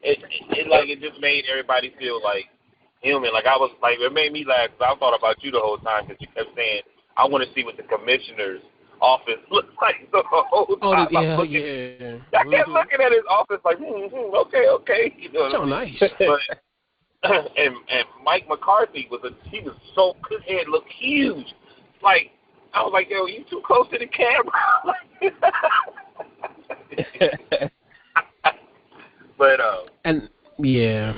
it just made everybody feel like human. Like I was like, it made me laugh because I thought about you the whole time because you kept saying, I want to see what the commissioner's office looks like the whole time. I kept looking at his office like, okay. You know so what I mean? Nice. But, and Mike McCarthy he was so, his head looked huge. Like, I was like, yo, you too close to the camera. But and yeah.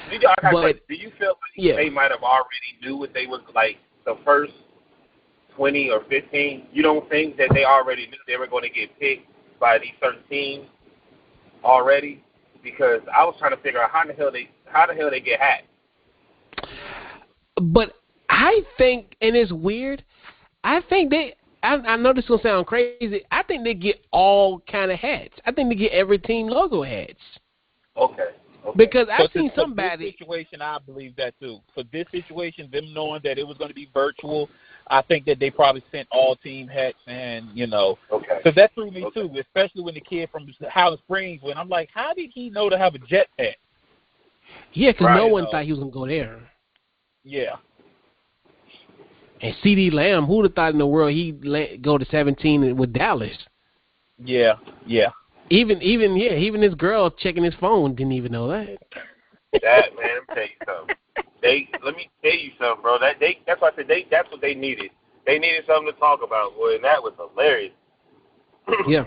Do you feel like they might have already knew what they was like the first 20 or 15? You don't think that they already knew they were going to get picked by these certain teams already? Because I was trying to figure out how the hell they get hacked. But I think, and it's weird, I think I know this is going to sound crazy, I think they get all kind of hats. I think they get every team logo hats. Okay. Because I've seen somebody. For this situation, I believe that too. For this situation, them knowing that it was going to be virtual, I think that they probably sent all team hats, and because that threw me too, especially when the kid from Highland Springs went. I'm like, how did he know to have a jet hat? Yeah, because no one thought he was going to go there. Yeah. And C.D. Lamb, who would have thought in the world he'd go to 17 with Dallas? Yeah. Even his girl checking his phone didn't even know that. That, man, let me tell you something. Let me tell you something, bro. That's why I said that's what they needed. They needed something to talk about, boy, and that was hilarious. Yeah.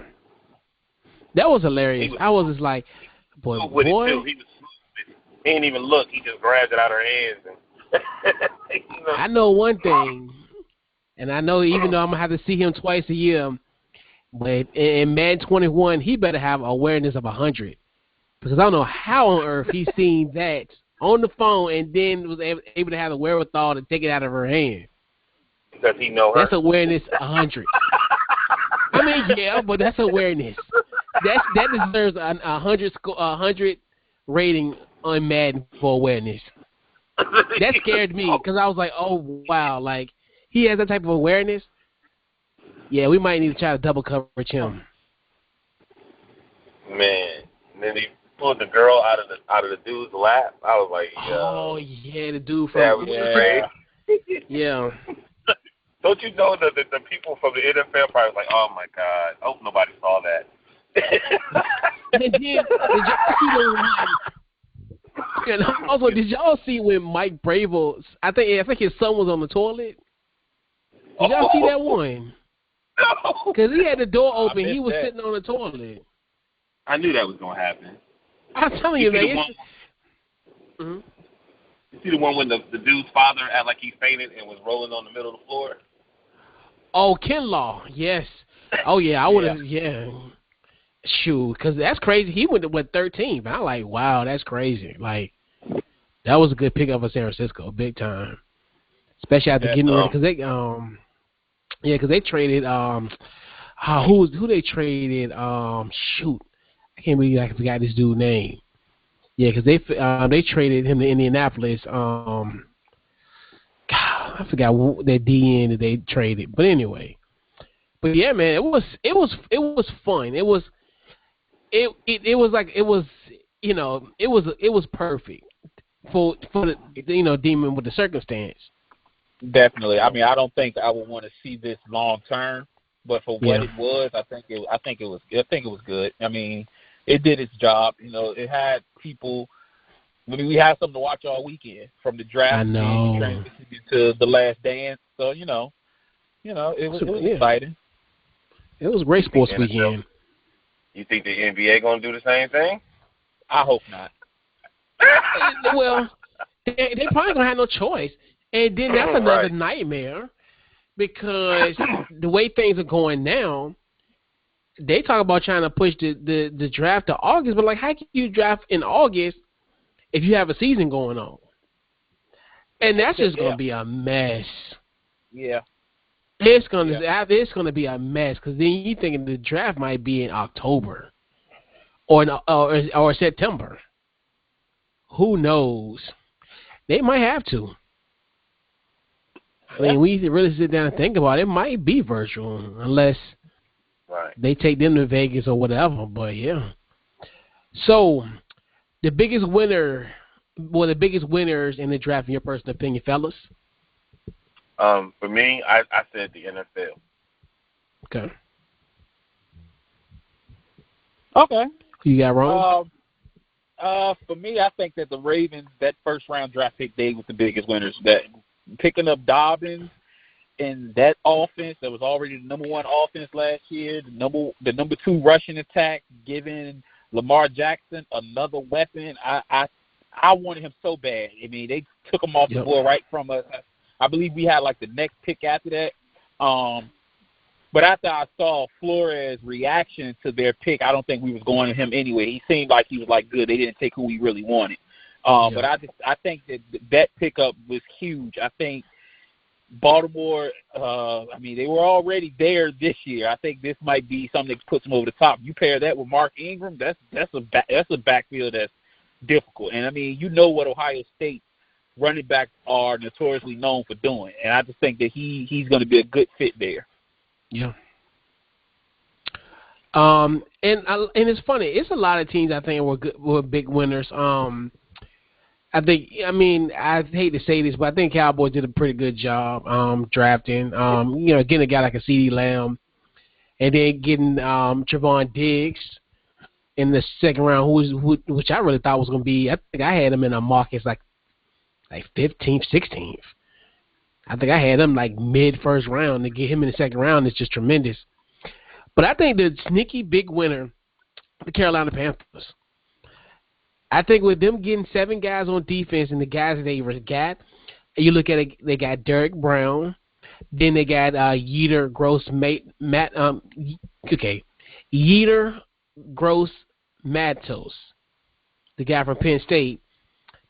That was hilarious. I was just like, boy. He was smooth. He didn't even look. He just grabbed it out of her hands. And, I know one thing, and I know even though I'm going to have to see him twice a year, but in Madden 21, he better have awareness of 100. Because I don't know how on earth he's seen that on the phone and then was able to have the wherewithal to take it out of her hand. Because he know her. That's awareness 100. I mean, yeah, but that's awareness. That deserves a 100 rating on Madden for awareness. That scared me because I was like, oh, wow, like he has that type of awareness. Yeah, we might need to try to double coverage him. Man, and then he pulled the girl out of the dude's lap. I was like, oh yeah, the dude from that was crazy. Yeah. Don't you know that the people from the NFL probably was like, oh my God, I hope nobody saw that. And then, did y'all see when Mike Bravel? I think his son was on the toilet. Did y'all see that one? No. Because he had the door open. He was sitting on the toilet. I knew that was going to happen. I'm telling you, man. You see the one when the dude's father acted like he fainted and was rolling on the middle of the floor? Oh, Kinlaw. Yes. Oh, yeah. I would have, Shoot, because that's crazy. He went to 13. I'm like, wow, that's crazy. Like, that was a good pickup for San Francisco, big time. Especially after getting rid because they, because they traded who they traded? Shoot, I can't believe I forgot this dude's name. Yeah, because they traded him to Indianapolis. God, I forgot that DN that they traded. But anyway, yeah, man, it was fun. It was perfect for the Demon with the circumstance. Definitely. I mean, I don't think I would want to see this long term, but for what it was, I think it was good. I mean, it did its job. You know, it had people. I mean, we had something to watch all weekend from the draft I know. and transition to the Last Dance. So it was exciting. It was a great sports weekend. You think the NBA gonna do the same thing? I hope not. Well, they probably gonna have no choice, and then that's another nightmare because the way things are going now, they talk about trying to push the draft to August, but like, how can you draft in August if you have a season going on? And that's just gonna be a mess. Yeah. It's gonna be a mess because then you thinking the draft might be in October or September. Who knows? They might have to. I mean, we really sit down and think about it. It might be virtual unless they take them to Vegas or whatever. But yeah. So the biggest winners in the draft, in your personal opinion, fellas? For me, I said the NFL. Okay. Who you got wrong? For me, I think that the Ravens, that first round draft pick, they was the biggest winners. That picking up Dobbins and that offense that was already the number one offense last year, the number two rushing attack, giving Lamar Jackson another weapon. I wanted him so bad. I mean, they took him off the board right from us. I believe we had like the next pick after that. But after I saw Flores' reaction to their pick, I don't think we was going to him anyway. He seemed like he was like good. They didn't take who we really wanted. But I think that pickup was huge. I think Baltimore, they were already there this year. I think this might be something that puts them over the top. You pair that with Mark Ingram, that's a backfield that's difficult. And I mean, you know what Ohio State running backs are notoriously known for doing, and I just think that he's going to be a good fit there. Yeah. And it's funny. It's a lot of teams I think were big winners. I hate to say this, but I think Cowboys did a pretty good job drafting. Getting a guy like a CeeDee Lamb, and then getting Trevon Diggs in the second round, which I really thought was going to be. I think I had him in a market like 15th, 16th. I think I had him like mid-first round. To get him in the second round is just tremendous. But I think the sneaky big winner, the Carolina Panthers. I think with them getting 7 guys on defense and the guys that they got, you look at it, they got Derek Brown, then they got Yetur Gross-Matos, the guy from Penn State.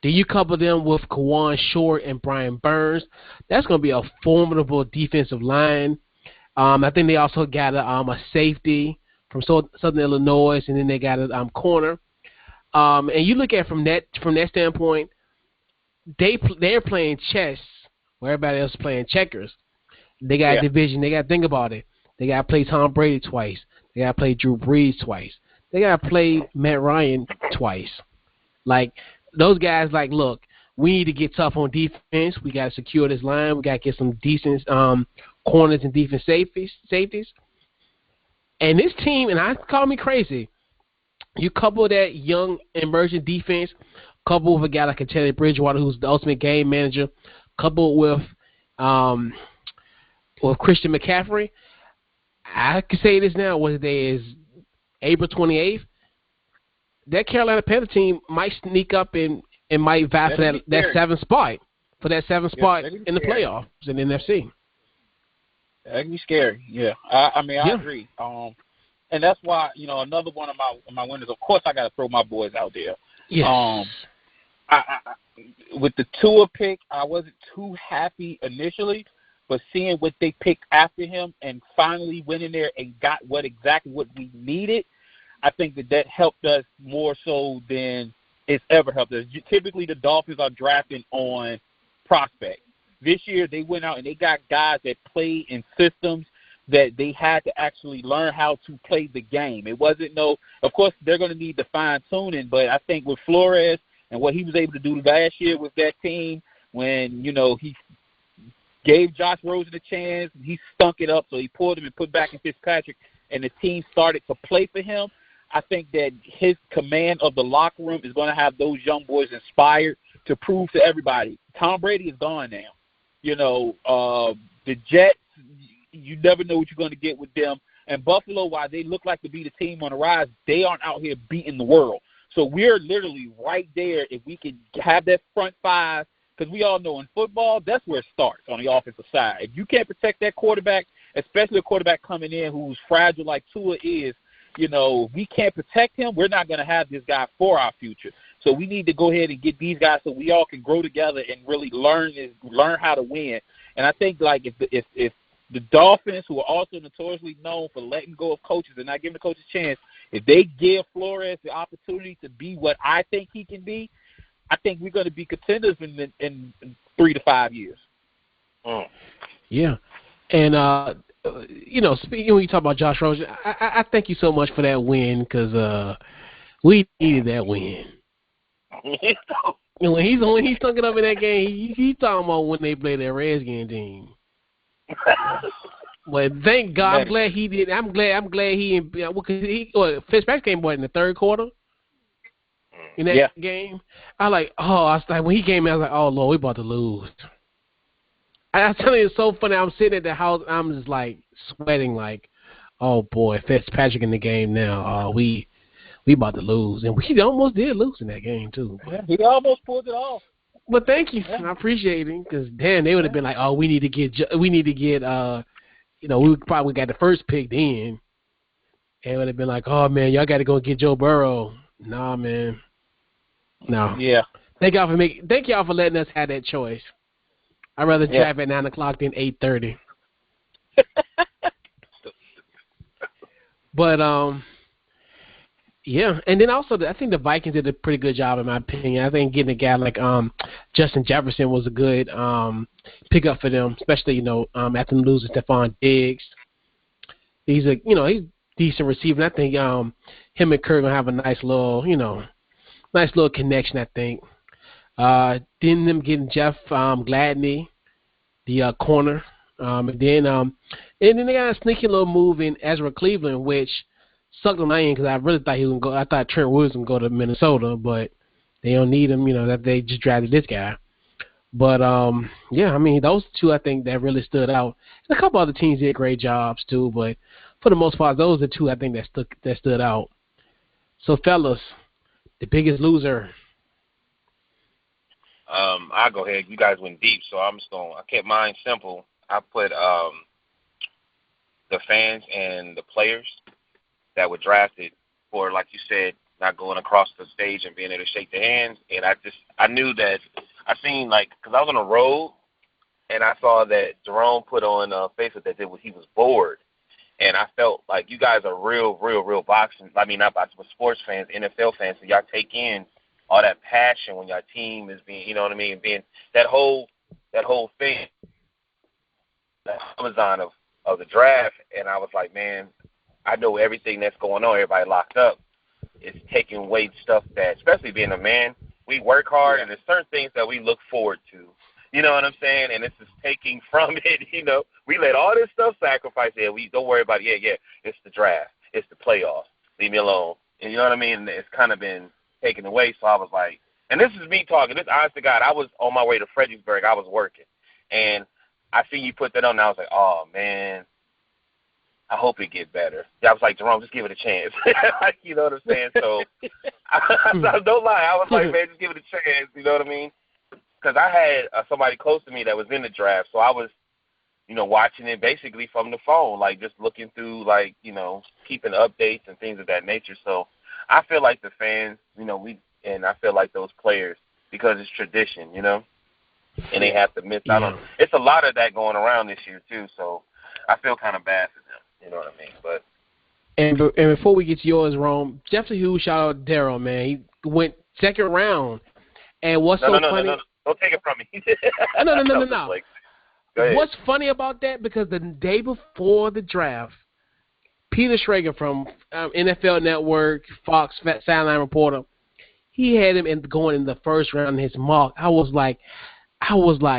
Then you couple them with Kawan Short and Brian Burns. That's going to be a formidable defensive line. I think they also got a safety from Southern Illinois, and then they got a corner. And you look at from that standpoint, they're playing chess where everybody else is playing checkers. They got a division. They got to think about it. They got to play Tom Brady twice. They got to play Drew Brees twice. They got to play Matt Ryan twice. Like, those guys, like, look, we need to get tough on defense. We got to secure this line. We got to get some decent corners and defense safeties. And this team, and I call me crazy, you couple that young emerging defense, couple with a guy like a Teddy Bridgewater, who's the ultimate game manager, coupled with Christian McCaffrey. I can say this now. What today is April 28th. That Carolina Panther team might sneak up and might vie for that 7th spot. For that 7th spot in the playoffs in the NFC. That can be scary. Yeah, I agree. And that's why, another one of my winners. Of course, I got to throw my boys out there. Yes. With the Tua pick, I wasn't too happy initially, but seeing what they picked after him and finally went in there and got exactly what we needed, I think that helped us more so than it's ever helped us. Typically, the Dolphins are drafting on prospects. This year, they went out and they got guys that play in systems that they had to actually learn how to play the game. It wasn't of course, they're going to need the fine-tuning, but I think with Flores and what he was able to do last year with that team when, he gave Josh Rosen a chance, he stunk it up, so he pulled him and put back in Fitzpatrick, and the team started to play for him. I think that his command of the locker room is going to have those young boys inspired to prove to everybody. Tom Brady is gone now. The Jets, you never know what you're going to get with them. And Buffalo, while they look like to be the team on the rise, they aren't out here beating the world. So we're literally right there if we can have that front five, because we all know in football, that's where it starts on the offensive side. If you can't protect that quarterback, especially a quarterback coming in who's fragile like Tua is, if we can't protect him, we're not going to have this guy for our future. So we need to go ahead and get these guys so we all can grow together and really learn how to win. And I think, like, if the Dolphins, who are also notoriously known for letting go of coaches and not giving the coaches a chance, if they give Flores the opportunity to be what I think he can be, I think we're going to be contenders in 3 to 5 years. Yeah. And, speaking when you talk about Josh Rosen, I thank you so much for that win because we needed that win. When he's stuck it up in that game, he's talking about when they play that Redskins team. But thank God, I'm glad he did. I'm glad Fitzpatrick came in the third quarter in that game. I was like when he came in, I was like, oh Lord, we about to lose. I tell you, it's so funny. I'm sitting at the house, I'm just like sweating, like, oh boy, Fitzpatrick in the game now. We about to lose, and we almost did lose in that game too. Yeah, he almost pulled it off. But thank you, I appreciate it, because damn, they would have been like, oh, we need to get, we probably got the first pick then, and it would have been like, oh man, y'all got to go get Joe Burrow. Nah, man, no. Yeah. Thank y'all for letting us have that choice. I'd rather draft at 9 o'clock than 8:30. But and then also I think the Vikings did a pretty good job in my opinion. I think getting a guy like Justin Jefferson was a good pickup for them, especially after them losing Stephon Diggs. He's decent receiver. And I think him and Kirk gonna have a nice little connection. I think. Then them getting Jeff Gladney, the corner, and then they got a sneaky little move in Ezra Cleveland, which sucked on my end because I really thought he was gonna go. I thought Trent Williams was gonna go to Minnesota, but they don't need him. That they just drafted this guy. But those two I think that really stood out. And a couple other teams did great jobs too, but for the most part, those are the two I think that stood out. So, fellas, the biggest loser. I'll go ahead. You guys went deep, so I kept mine simple. I put the fans and the players that were drafted for, like you said, not going across the stage and being able to shake their hands. And I knew that I seen, because I was on the road, and I saw that Jerome put on Facebook that he was bored. And I felt like you guys are real boxing. I mean, not boxing, but sports fans, NFL fans, so y'all take in all that passion when your team is being, being that whole thing, that Amazon of the draft. And I was like, man, I know everything that's going on. Everybody locked up. It's taking away stuff that, especially being a man, we work hard, and there's certain things that we look forward to. You know what I'm saying? And it's just taking from it. We let all this stuff sacrifice. Yeah, we don't worry about it. Yeah, it's the draft. It's the playoffs. Leave me alone. And you know what I mean? It's kind of been taken away. So I was like, and this is me talking. This, honest to God, I was on my way to Fredericksburg. I was working. And I see you put that on, and I was like, oh, man, I hope it get better. I was like, Jerome, just give it a chance. You know what I'm saying? So I don't lie. I was like, man, just give it a chance. You know what I mean? Because I had somebody close to me that was in the draft, so I was, watching it basically from the phone, just looking through, keeping updates and things of that nature. So I feel like the fans, and I feel like those players, because it's tradition, and they have to miss out on. It's a lot of that going around this year too. So I feel kind of bad for them. You know what I mean? But and before we get to yours, Rome, definitely huge shout out to Daryl, man. He went second round, and what's funny? No. Don't take it from me. No. What's funny about that? Because the day before the draft, Peter Schrager from NFL Network, Fox sideline reporter, he had him going in the first round in his mock. I was like,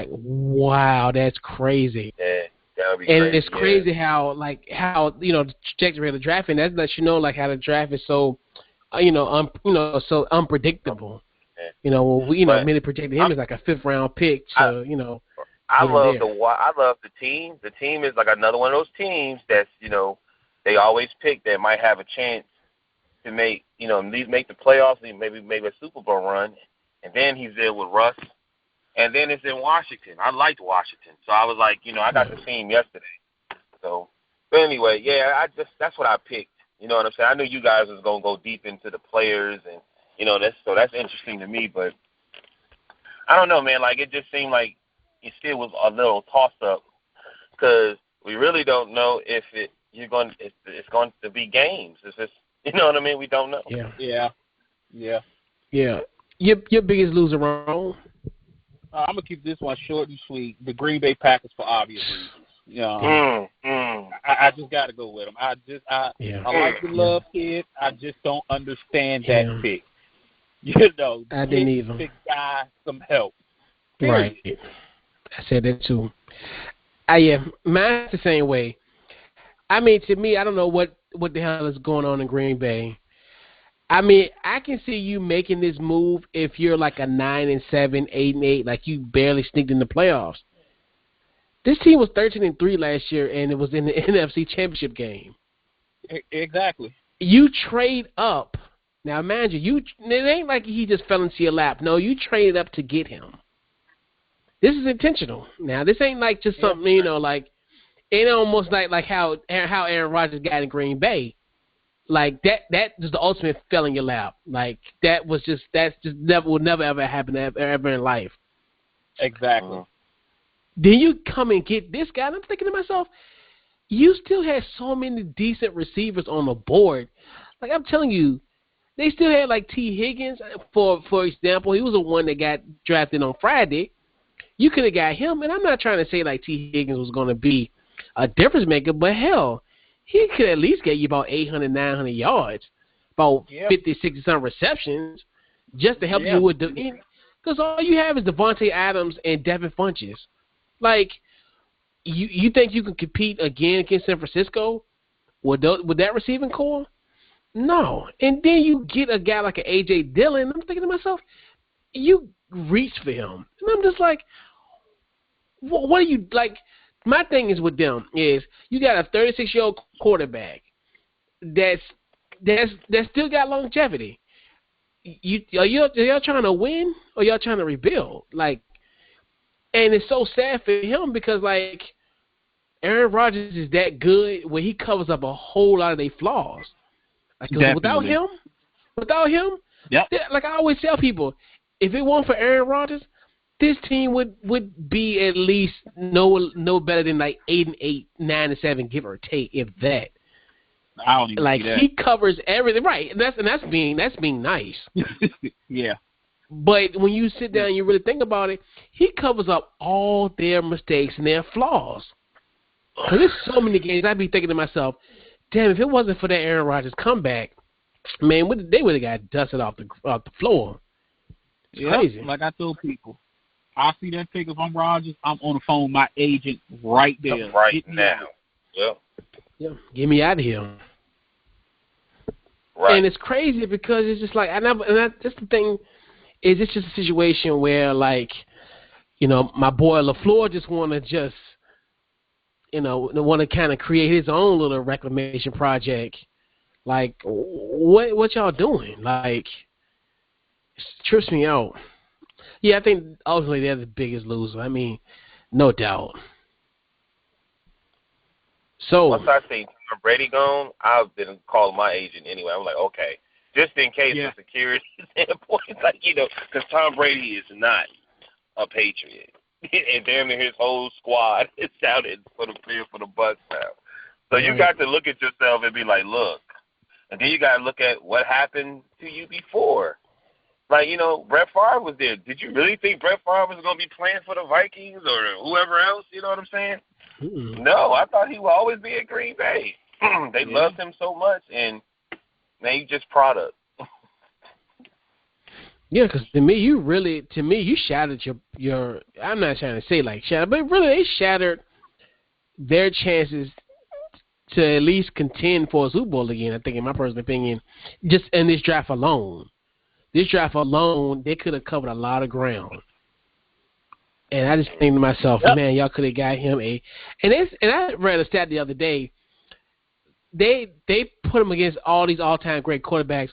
wow, that's crazy. Yeah, That'd be And crazy. it's crazy how the trajectory of the draft, and that lets you know like how the draft is so, so unpredictable. Yeah. Many projected him as like a 5th round pick. To, I love the team. The team is like another one of those teams that's they always pick that might have a chance to make at least make the playoffs, maybe a Super Bowl run, and then he's there with Russ, and then it's in Washington. I liked Washington, so I was like, I got to see him yesterday. So, but anyway, that's what I picked. You know what I'm saying? I knew you guys was gonna go deep into the players, and that's interesting to me. But I don't know, man. Like it just seemed like it still was a little toss up because we really don't know if it's going to be games. It's just what I mean. We don't know. Yeah. Your biggest loser, Ron? I'm gonna keep this one short and sweet. The Green Bay Packers for obvious reasons. I just got to go with them. I like the Love kid. I just don't understand that pick. I didn't even. Big guy some help. Right. I said that too. Mine's the same way. I mean, to me, I don't know what the hell is going on in Green Bay. I mean, I can see you making this move if you're like a 9-7, 8-8, like you barely sneaked in the playoffs. This team was 13-3 last year, and it was in the NFC Championship game. Exactly. You trade up. Now, imagine, it ain't like he just fell into your lap. No, you traded up to get him. This is intentional. Now, this ain't like just something, like it almost like how Aaron Rodgers got in Green Bay. Like that was the ultimate fell in your lap. Like that will never ever happen ever in life. Exactly. Then you come and get this guy, and I'm thinking to myself, you still had so many decent receivers on the board. Like I'm telling you, they still had like T. Higgins, for example. He was the one that got drafted on Friday. You could have got him, and I'm not trying to say like T. Higgins was going to be a difference maker, but hell, he could at least get you about 800, 900 yards, about 50, 60 some receptions, just to help you with the. Because all you have is Devontae Adams and Devin Funchess. Like, you think you can compete again against San Francisco with that receiving core? No. And then you get a guy like an A.J. Dillon. I'm thinking to myself, you reach for him. And I'm just like, what are you, like, my thing is with them is you got a 36-year-old quarterback that's still got longevity. Are y'all trying to win or y'all trying to rebuild? Like, and it's so sad for him because, like, Aaron Rodgers is that good where he covers up a whole lot of their flaws. Like, without him, like I always tell people, if it weren't for Aaron Rodgers, this team would be at least no better than like 8-8, 9-7, give or take, if that. I don't even like see that. He covers everything, right? And that's being nice. Yeah. But when you sit down and you really think about it, he covers up all their mistakes and their flaws. Because there's so many games I'd be thinking to myself, damn, if it wasn't for that Aaron Rodgers comeback, man, they would have got dusted off the floor. It's crazy. Like I told people, I see that pick. If I'm Rodgers, I'm on the phone with my agent right there. Right now. Yep. Yeah, get me out of here. Right. And it's crazy because it's just like, that's the thing, is it's just a situation where, like, my boy LaFleur just want to want to kind of create his own little reclamation project. Like, what y'all doing? Like, it trips me out. Yeah, I think ultimately they're the biggest loser. I mean, no doubt. So once I see Tom Brady gone, I've been calling my agent anyway. I'm like, okay, just in case for security standpoint, like, because Tom Brady is not a Patriot, and damn near his whole squad is out for the Bucs now. So you got to look at yourself and be like, look, and then you got to look at what happened to you before. Like, Brett Favre was there. Did you really think Brett Favre was going to be playing for the Vikings or whoever else? You know what I'm saying? Mm-hmm. No, I thought he would always be at Green Bay. They loved him so much, and man, he's just product. Yeah, because to me, you shattered your. I'm not trying to say like shattered, but really they shattered their chances to at least contend for a Super Bowl again, I think, in my personal opinion, just in this draft alone. This draft alone, they could have covered a lot of ground. And I just think to myself, man, y'all could have got him a. And I read a stat the other day. They put him against all these all-time great quarterbacks.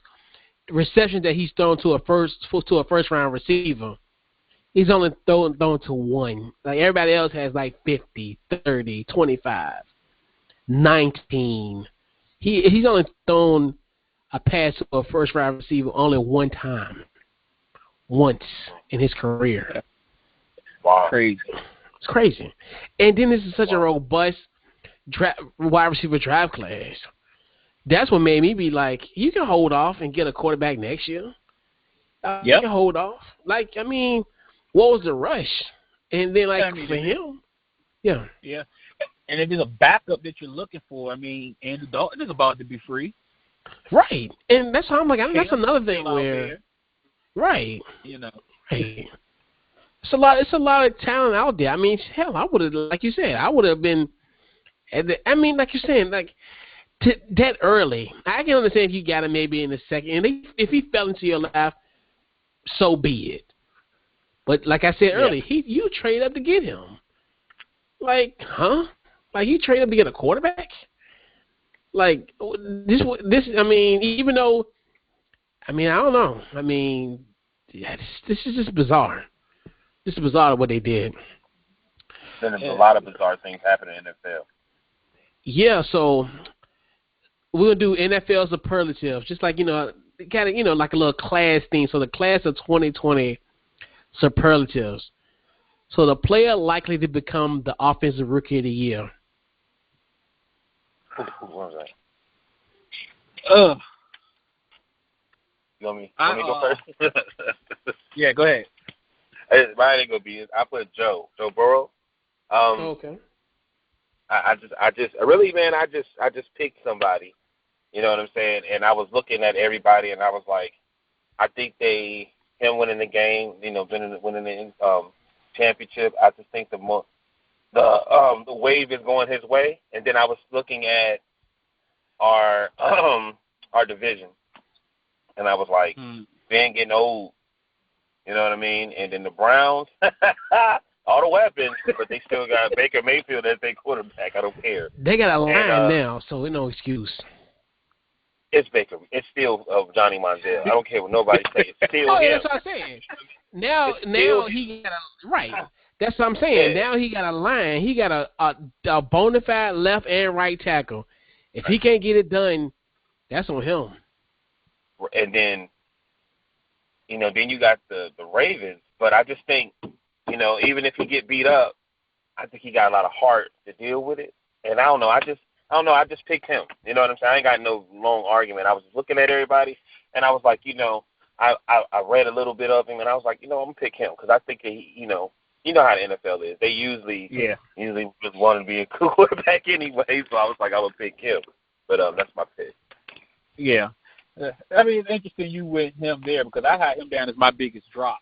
Receptions that he's thrown to a first-round receiver, he's only thrown to one. Like everybody else has like 50, 30, 25, 19. He's only thrown a pass to a first-round receiver only one time, once in his career. Wow. Crazy. It's crazy. And then this is such a robust wide receiver draft class. That's what made me be like, you can hold off and get a quarterback next year. You can hold off. Like, I mean, what was the rush? And then, like, for him, yeah. Yeah. And if there's a backup that you're looking for, I mean, Andy Dalton is about to be free. Right. And that's how I'm like, that's another thing where, right. You know. Right. It's a lot of talent out there. I mean, hell, I would have, like you said, I would have been. I mean, like you're saying, like that early. I can understand if you got him maybe in the second, and if he fell into your lap, so be it. But like I said earlier, you trade up to get him. Like, huh? Like you trade up to get a quarterback? Like this. I mean, even though, I mean, I don't know. I mean, this is just bizarre. This is bizarre what they did. Then there's a lot of bizarre things happening in the NFL. Yeah, so we're gonna do NFL superlatives, just like kind of like a little class thing. So the class of 2020 superlatives. So the player likely to become the offensive rookie of the year. What was that? You want me to go first? Yeah, go ahead. Mine ain't gonna be. I put Joe Burrow. Okay. I just picked somebody. You know what I'm saying? And I was looking at everybody, and I was like, I think him winning the game, winning the championship. I just think the wave is going his way. And then I was looking at our division, and I was like, they ain't getting old. You know what I mean? And then the Browns, all the weapons, but they still got Baker Mayfield as their quarterback. I don't care. They got a line now, so there's no excuse. It's Baker. It's still Johnny Manziel. I don't care what nobody says. It's still him. That's what I'm saying. Now he got a right. That's what I'm saying. Yeah. Now he got a line. He got a bona fide left and right tackle. If he can't get it done, that's on him. And then, then you got the Ravens. But I just think, even if he get beat up, I think he got a lot of heart to deal with it. And I don't know. I just picked him. You know what I'm saying? I ain't got no long argument. I was looking at everybody, and I was like, I read a little bit of him, and I was like, I'm gonna pick him because I think he, you know how the NFL is. They usually just want to be a quarterback anyway. So I was like, I would pick him. But that's my pick. Yeah. I mean, it's interesting you went him there because I had him down as my biggest drop.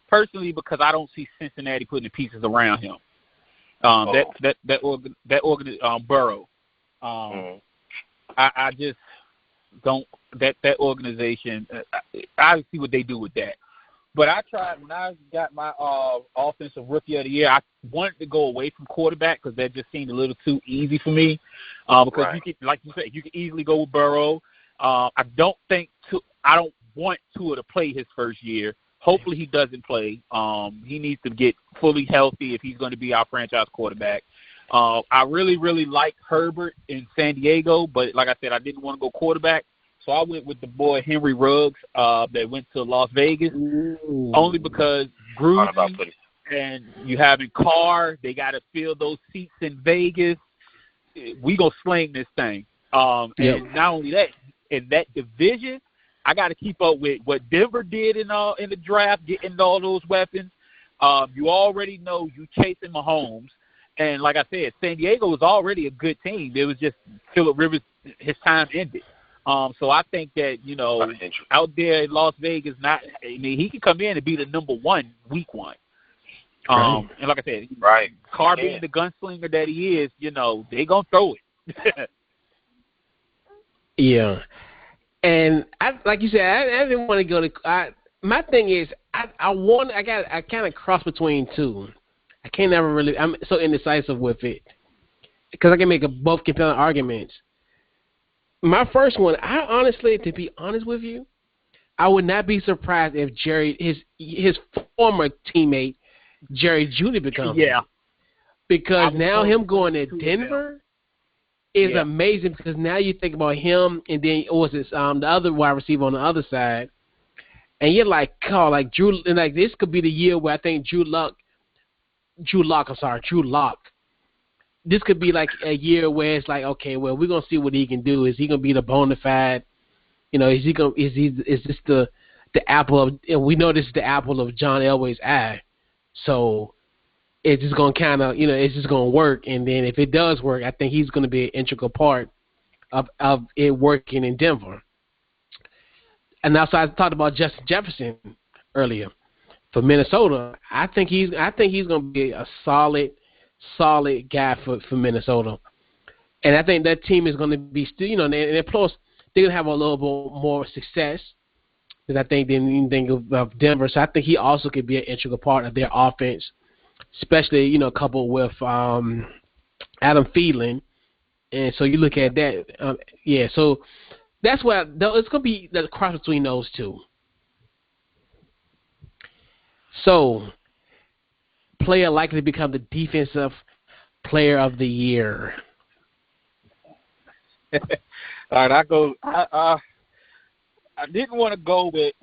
Personally, because I don't see Cincinnati putting the pieces around him. Burrow. I just don't that organization. I see what they do with that. But I tried when I got my offensive rookie of the year. I wanted to go away from quarterback because that just seemed a little too easy for me. Because you could, like you said, you can easily go with Burrow. I don't want Tua to play his first year. Hopefully he doesn't play. He needs to get fully healthy if he's going to be our franchise quarterback. I really, really like Herbert in San Diego, but like I said, I didn't want to go quarterback. So I went with the boy Henry Ruggs that went to Las Vegas. Ooh. Only because Gruden and you having Carr, they got to fill those seats in Vegas. We going to sling this thing. And not only that, in that division, I got to keep up with what Denver did in the draft, getting all those weapons. You already know you chasing Mahomes. And like I said, San Diego was already a good team. It was just Phillip Rivers, his time ended. So I think that, out there in Las Vegas, he can come in and be the number one week one. Right. And like I said, Right. Carr being the gunslinger that he is, they going to throw it. Yeah. And like you said, I didn't want to go to. My thing is, I kind of cross between two. I can't never really. I'm so indecisive with it because I can make both compelling arguments. My first one, I honestly, to be honest with you, I would not be surprised if his former teammate Jerry Jeudy becomes it. Because now him going to Denver is amazing because now you think about him and then the other wide receiver on the other side, and you're like, Drew, and like this could be the year where I think Drew Lock. This could be like a year where it's like, okay, well, we're gonna see what he can do. Is he gonna be the bona fide? Is this the apple of? We know this is the apple of John Elway's eye. So it's just gonna kind of, it's just gonna work. And then if it does work, I think he's gonna be an integral part of it working in Denver. And also, I talked about Justin Jefferson earlier for Minnesota. I think he's gonna be a solid guy for Minnesota. And I think that team is gonna be still, and plus they're gonna have a little bit more success than I think of Denver. So I think he also could be an integral part of their offense, especially coupled with Adam Thielen. And so you look at that, So that's what it's gonna be, the cross between those two. So, player likely to become the defensive player of the year. All right, I didn't want to go with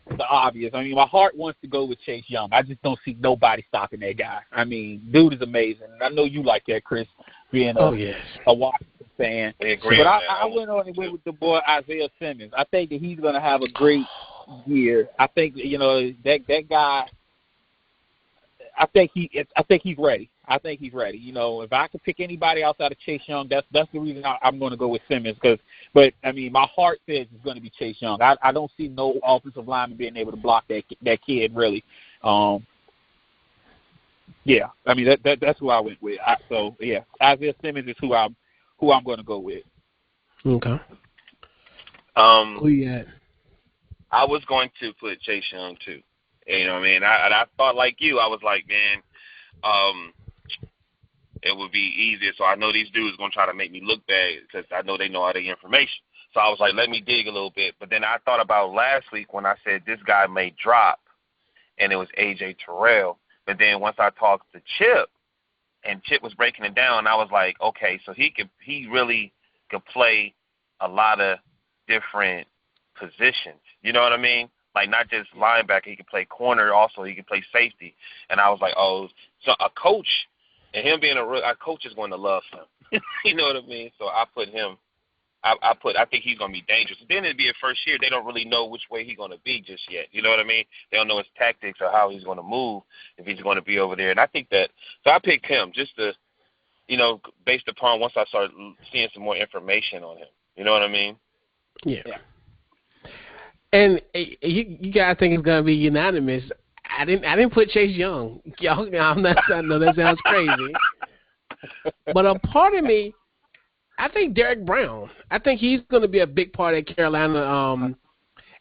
the obvious. I mean, my heart wants to go with Chase Young. I just don't see nobody stopping that guy. I mean, dude is amazing. And I know you like that, Chris, being a Washington fan. But I went on and went with the boy Isaiah Simmons. I think that he's going to have a great year. I think that guy. I think he's ready. If I could pick anybody outside of Chase Young, that's the reason I'm going to go with Simmons. But I mean, my heart says it's going to be Chase Young. I don't see no offensive lineman being able to block that kid really. I mean that's who I went with. Isaiah Simmons is who I'm going to go with. Okay. Who you at? I was going to put Chase Young too. You know what I mean? I thought like you. I was like, man, it would be easier. So I know these dudes going to try to make me look bad because I know they know all the information. So I was like, let me dig a little bit. But then I thought about last week when I said this guy may drop, and it was A.J. Terrell. But then once I talked to Chip, and Chip was breaking it down, I was like, okay, so he really could play a lot of different positions. You know what I mean? Like, not just linebacker, he can play corner also, he can play safety. And I was like, oh, so a coach, and him being a coach is going to love him. You know what I mean? So I put him, I think he's going to be dangerous. Then it'd be a first year. They don't really know which way he's going to be just yet. You know what I mean? They don't know his tactics or how he's going to move, if he's going to be over there. And I think that, so I picked him just to, based upon once I started seeing some more information on him. You know what I mean? Yeah. And you guys think it's gonna be unanimous. I didn't put Chase Young. I know that sounds crazy, but a part of me, I think Derek Brown. I think he's gonna be a big part of Carolina.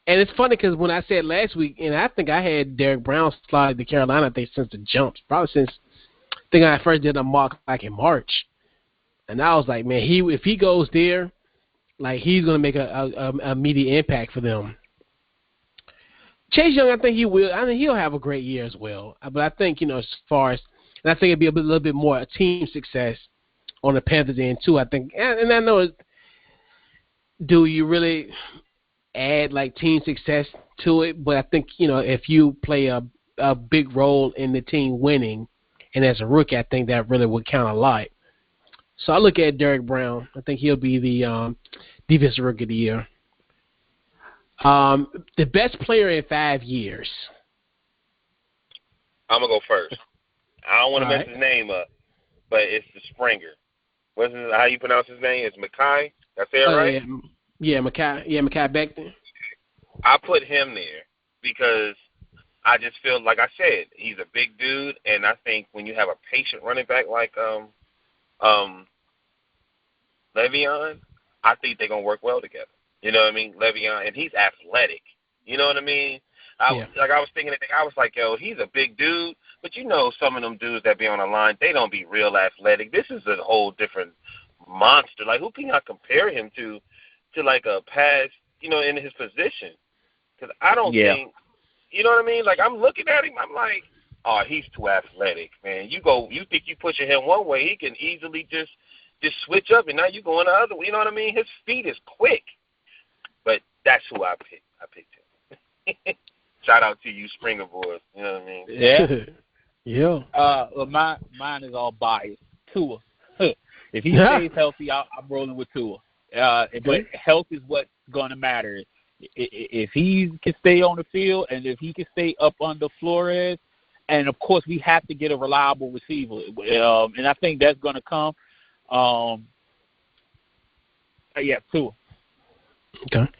And it's funny because when I said last week, and I think I had Derek Brown slide to Carolina, I think since the jumps, probably since I think I first did a mock back in March, and I was like, man, if he goes there, like he's gonna make a immediate impact for them. Chase Young, I think he will. I mean, he'll have a great year as well. But I think, as far as, and I think it'd be a little bit more a team success on the Panthers end too. I think, and I know, do you really add like team success to it? But I think, if you play a big role in the team winning, and as a rookie, I think that really would count a lot. So I look at Derek Brown. I think he'll be the defensive rookie of the year. The best player in 5 years. I'm going to go first. I don't want to mess his name up, but it's the Springer. How you pronounce his name? It's Mekhi? Did I say it right? Yeah, Mekhi Becton. I put him there because I just feel, like I said, he's a big dude, and I think when you have a patient running back like Le'Veon, I think they're going to work well together. You know what I mean? Le'Veon, and he's athletic. You know what I mean? I was thinking, I was like, yo, he's a big dude, but you know some of them dudes that be on the line, they don't be real athletic. This is a whole different monster. Like, who can I compare him to like a pass, you know, in his position? Because I don't think, you know what I mean? Like, I'm looking at him, I'm like, oh, he's too athletic, man. You think you pushing him one way, he can easily just switch up, and now you going the other way. You know what I mean? His feet is quick. But that's who I picked. I picked him. Shout out to you, Springer boys. You know what I mean? Yeah. Yeah. Well, mine is all biased. Tua. If he stays healthy, I'm rolling with Tua. But health is what's going to matter. If he can stay on the field and if he can stay up under Flores, and, of course, we have to get a reliable receiver. And I think that's going to come. Tua. Okay.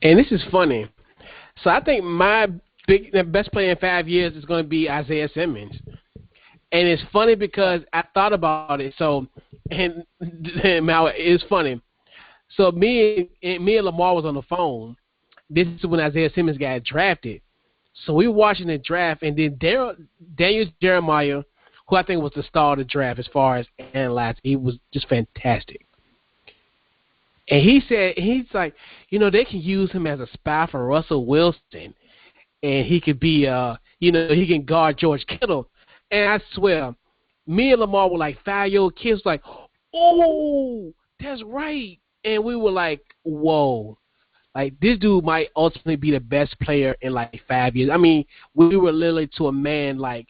And this is funny. So I think my best player in 5 years is going to be Isaiah Simmons. And it's funny because I thought about it. So, and it's funny. So me and Lamar was on the phone. This is when Isaiah Simmons got drafted. So we were watching the draft, and then Daniel Jeremiah, who I think was the star of the draft as far as analyzed, he was just fantastic. And he said, he's like, you know, they can use him as a spy for Russell Wilson, and he could be, he can guard George Kittle. And I swear, me and Lamar were like 5-year-old kids, like, oh, that's right. And we were like, whoa. Like, this dude might ultimately be the best player in, like, 5 years. I mean, we were literally to a man like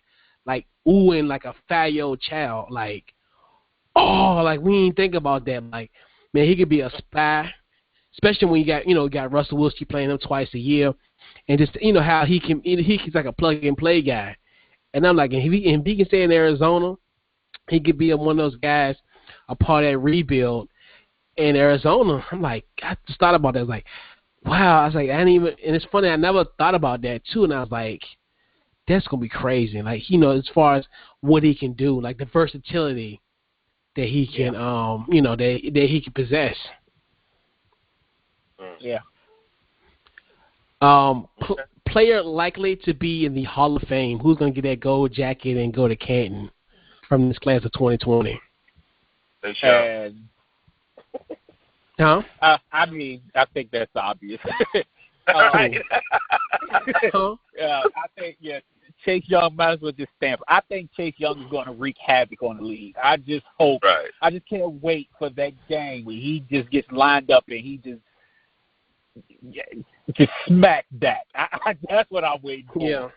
oohing like a 5-year-old child. Like, oh, like, we didn't think about that. Like, man, he could be a spy, especially when you got Russell Wilson playing him twice a year. And just, how he's like a plug-and-play guy. And I'm like, if he can stay in Arizona, he could be one of those guys, a part of that rebuild in Arizona. I'm like, I just thought about that. I was like, wow. I was like, and it's funny, I never thought about that too. And I was like, that's going to be crazy. Like, as far as what he can do, like the versatility that he can, that he can possess. Yeah. Player likely to be in the Hall of Fame. Who's going to get that gold jacket and go to Canton from this class of 2020? Huh? I mean, I think that's obvious. Huh? I think, Chase Young might as well just stamp. I think Chase Young is going to wreak havoc on the league. I just hope. Right. I just can't wait for that game where he just gets lined up and he just smack that. That's what I'm waiting for. Yeah.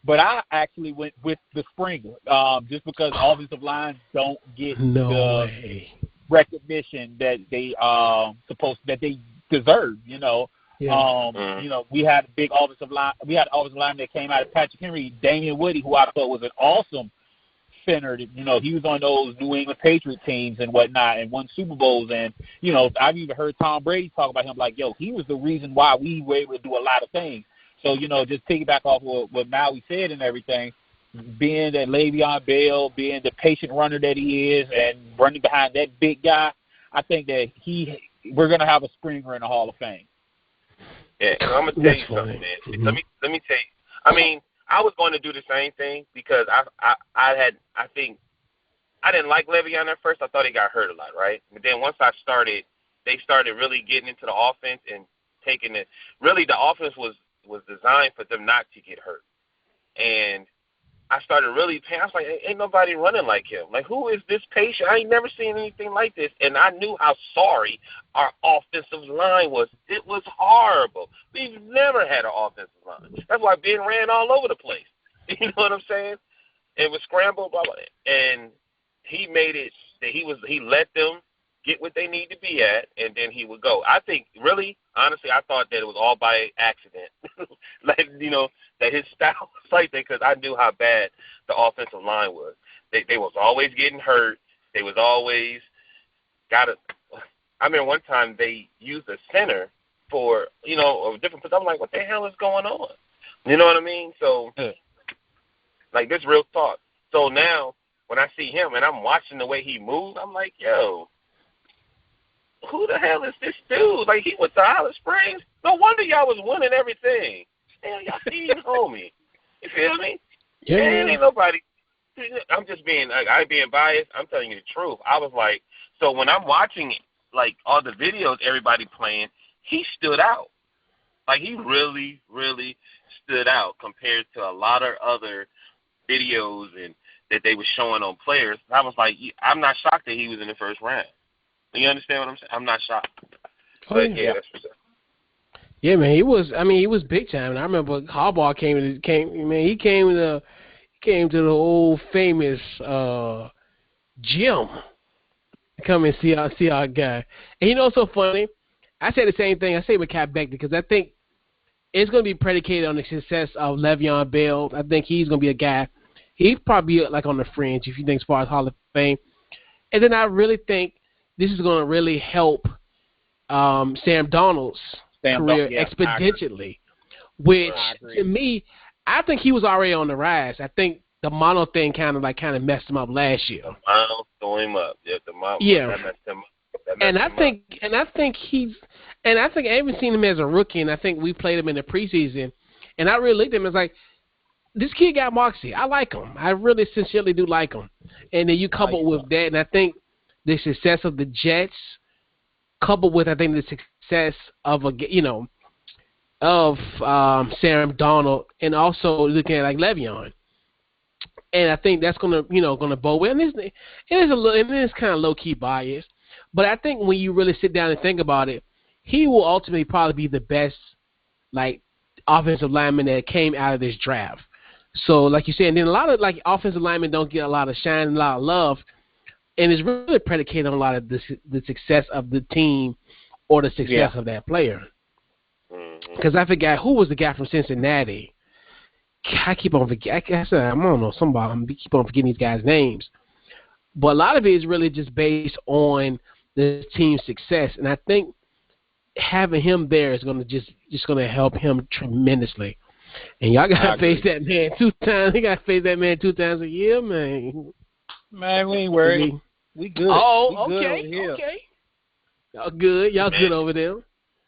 But I actually went with the Springer, just because offensive lines don't get recognition that they that they deserve. Yeah. We had a big offensive line. We had an offensive line that came out of Patrick Henry, Damian Woody, who I thought was an awesome center. He was on those New England Patriot teams and whatnot, and won Super Bowls. And I've even heard Tom Brady talk about him like, he was the reason why we were able to do a lot of things. So just piggyback off what Maui said and everything, being that Le'Veon Bell, being the patient runner that he is, and running behind that big guy, I think that we're gonna have a Springer in the Hall of Fame. Yeah, I'm gonna tell you something, man. Mm-hmm. Let me tell you. I mean, I was going to do the same thing because I think I didn't like Le'Veon at first. I thought he got hurt a lot, right? But then once they started really getting into the offense and taking it. Really, the offense was designed for them not to get hurt, and I started really paying. I was like, ain't nobody running like him. Like, who is this patient? I ain't never seen anything like this. And I knew how sorry our offensive line was. It was horrible. We've never had an offensive line. That's why Ben ran all over the place. You know what I'm saying? It was scrambled, blah, blah. And he made it that he let them get what they need to be at, and then he would go. I think, really, honestly, I thought that it was all by accident. That his style was like that because I knew how bad the offensive line was. They was always getting hurt. They was always I remember one time they used a center for, a different position. I'm like, what the hell is going on? You know what I mean? So, like, this real talk. So now, when I see him and I'm watching the way he moves, I'm like, yo, who the hell is this dude? Like, he went to Holland Springs. No wonder y'all was winning everything. Damn, y'all see his homie. You feel me? Yeah. Man, ain't nobody. I'm just being, like, I ain't being biased. I'm telling you the truth. I was like, so when I'm watching, like, all the videos everybody playing, he stood out. Like, he really, really stood out compared to a lot of other videos and that they were showing on players. I was like, I'm not shocked that he was in the first round. You understand what I'm saying? I'm not shocked. But, yeah, that's what's up. Yeah, man, he was big time. And I remember Harbaugh came to the old famous gym to come and see our guy. And you know what's so funny? I say the same thing. I say with Cat Beck because I think it's going to be predicated on the success of Le'Veon Bell. I think he's going to be a guy. He's probably like on the fringe if you think as far as Hall of Fame. And then I really think this is going to really help Sam Darnold's career exponentially. Which to me, I think he was already on the rise. I think the mono thing kind of messed him up last year. Mono threw him up. Yeah, the mono. Yeah. That messed him up. I haven't seen him as a rookie, and I think we played him in the preseason, and I really looked at him as like, this kid got moxie. I like him. I really sincerely do like him. And then you couple with that, and I think the success of the Jets, coupled with I think the success of Sam Darnold, and also looking at like Le'Veon. And I think that's gonna bode well. And it is kind of low key bias. But I think when you really sit down and think about it, he will ultimately probably be the best, like, offensive lineman that came out of this draft. So, like you said, and then a lot of, like, offensive linemen don't get a lot of shine and a lot of love, and it's really predicated on a lot of the success of the team or the success of that player. Because I forgot, who was the guy from Cincinnati? I keep on forgetting. I don't know, somebody. I keep on forgetting these guys' names. But a lot of it is really just based on the team's success, and I think having him there is going to just going to help him tremendously. And y'all got to face that man 2 times. You got to face that man 2 times a year, man. Man, we ain't worried. We good. Oh, we okay, good okay. Y'all good. Y'all good over there.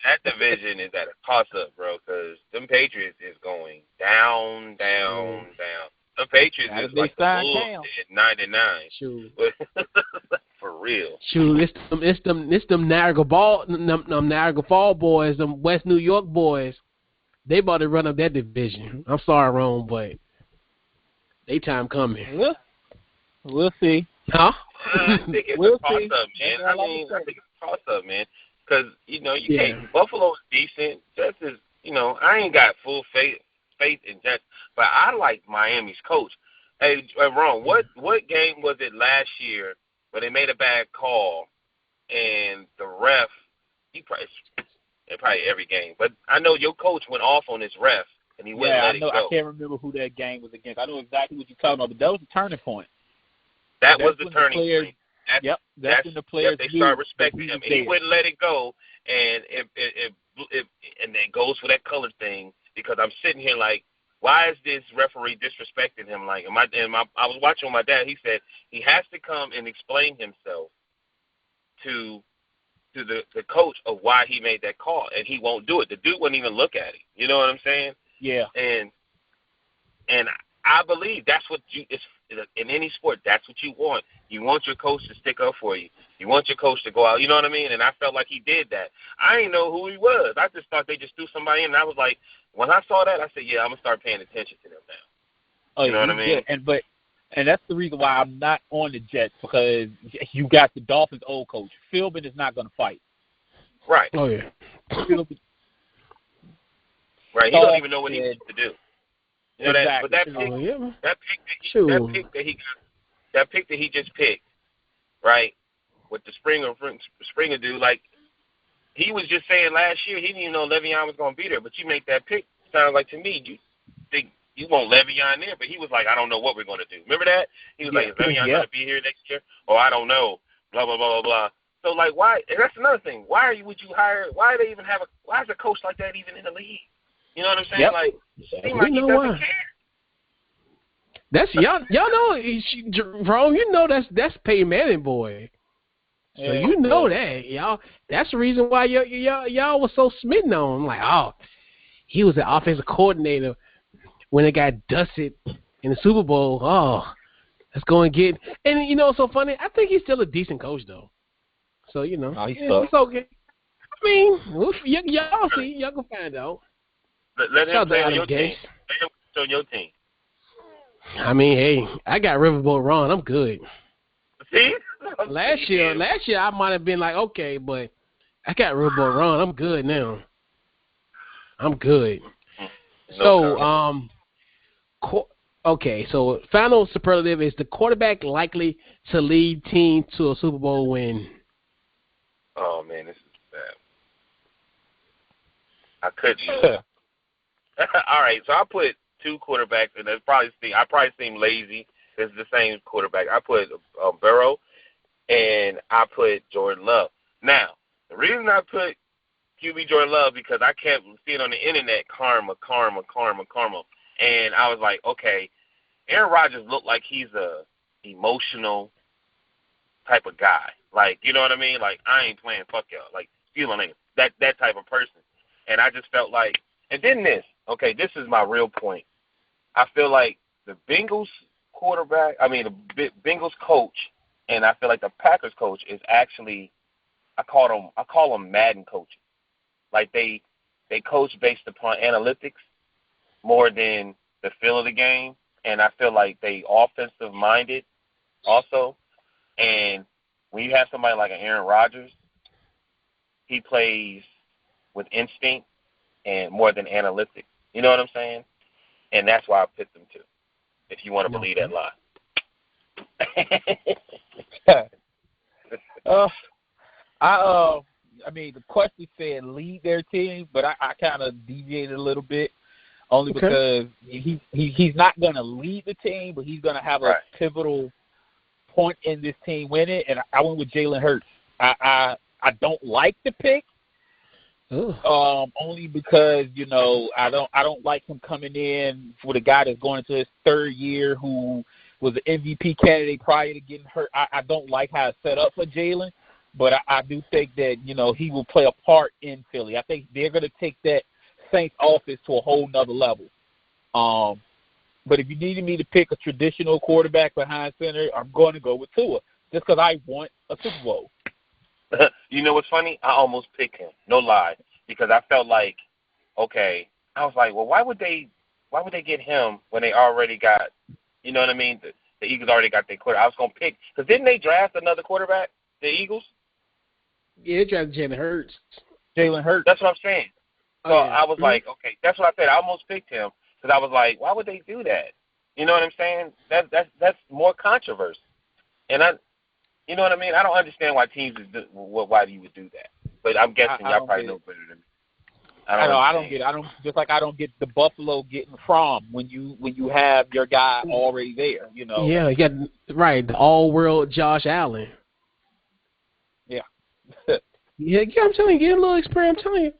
That division is at a toss-up, bro, because them Patriots is going down, down, down. The Patriots is like the Bulls at 99. Shoot. For real. Shoot, it's them Niagara Fall boys, them West New York boys. They about to run up that division. I'm sorry, Rome, but they time coming. We'll see. Huh? I think it's a toss-up, man. I think it's a toss-up, man. Because, you can't. Buffalo's decent. Jets is, I ain't got full faith in Jets, but I like Miami's coach. Hey, Ron, what game was it last year where they made a bad call and the ref, probably every game, but I know your coach went off on his ref and he wouldn't let it go. I can't remember who that game was against. I know exactly what you're talking about, but that was the turning point. That was the turning point. That's when the players they start respecting him. And he wouldn't let it go, and and it goes for that color thing because I'm sitting here like, why is this referee disrespecting him? Like, I was watching with my dad. He said he has to come and explain himself to the coach of why he made that call, and he won't do it. The dude wouldn't even look at it. You know what I'm saying? Yeah. And I believe that's what in any sport, that's what you want. You want your coach to stick up for you. You want your coach to go out. You know what I mean? And I felt like he did that. I didn't know who he was. I just thought they just threw somebody in. And I was like, when I saw that, I said, yeah, I'm going to start paying attention to them now. You know what I mean? And that's the reason why I'm not on the Jets, because you got the Dolphins' old coach. Philbin is not going to fight. Right. Oh, yeah. Right. He don't even know what he needs to do. You know exactly. That pick that he just picked, right, with the Springer dude, like, he was just saying last year he didn't even know Le'Veon was going to be there, but you make that pick, sounds like to me you think you want Le'Veon there, but he was like, I don't know what we're going to do. Remember that? He was like, is Le'Veon going to be here next year? Oh, I don't know, blah, blah, blah, blah, blah. So, like, why – and that's another thing. Why is a coach like that even in the league? You know what I'm saying? Yep. Like, seems We like he know doesn't why. care. That's y'all know, Jerome. You know that's Peyton Manning boy. So Yeah, you know that y'all. That's the reason why y'all was so smitten on him. Like, oh, he was the offensive coordinator when it got dusted in the Super Bowl. Oh, let's go and get. And you know, what's so funny. I think he's still a decent coach though. So you know, it's okay. I mean, y'all see, y'all can find out. Let him play on your team. Gates. Let him play on your team. I mean, hey, I got Riverboat Ron. I'm good. See? Last year, I might have been like, okay, but I got Riverboat Ron. I'm good now. I'm good. Okay, so final superlative is the quarterback likely to lead team to a Super Bowl win. Oh, man, this is bad. I couldn't. All right, so I put two quarterbacks, and I probably seem lazy. It's the same quarterback. I put Burrow, and I put Jordan Love. Now, the reason I put QB Jordan Love because I kept seeing on the internet karma. And I was like, okay, Aaron Rodgers looked like he's a emotional type of guy. Like, you know what I mean? Like, I ain't playing, fuck y'all. Like, stealing ain't that type of person. And I just felt like, and then this is my real point. I feel like the Bengals Bengals coach, and I feel like the Packers coach is actually, I call them Madden coaches. Like they coach based upon analytics more than the feel of the game, and I feel like they offensive minded also. And when you have somebody like an Aaron Rodgers, he plays with instinct and more than analytics. You know what I'm saying? And that's why I picked them too. If you want to believe that lie. I mean, the question said lead their team, but I kind of deviated a little bit, only because he's not going to lead the team, but he's going to have a pivotal point in this team winning. And I went with Jalen Hurts. I don't like the pick, only because I don't like him coming in for the guy that's going into his third year who was an MVP candidate prior to getting hurt. I don't like how it's set up for Jalen. But I do think that, he will play a part in Philly. I think they're going to take that Saints offense to a whole nother level. But if you needed me to pick a traditional quarterback behind center, I'm going to go with Tua, just because I want a Super Bowl. You know what's funny? I almost picked him, no lie, because I felt like, okay, I was like, well, why would they get him when they already got, you know what I mean? The Eagles already got their quarterback. I was going to pick, because didn't they draft another quarterback, the Eagles? Yeah, they drafted Jalen Hurts. That's what I'm saying. So I was like, okay, that's what I said. I almost picked him because I was like, why would they do that? You know what I'm saying? That's more controversy. And you know what I mean? I don't understand why teams why you would do that. But I'm guessing y'all probably know better than me. I don't get the Buffalo getting from when you have your guy already there. Yeah, you got the all-world Josh Allen. Yeah, I'm telling you, get a little experience. I'm telling you,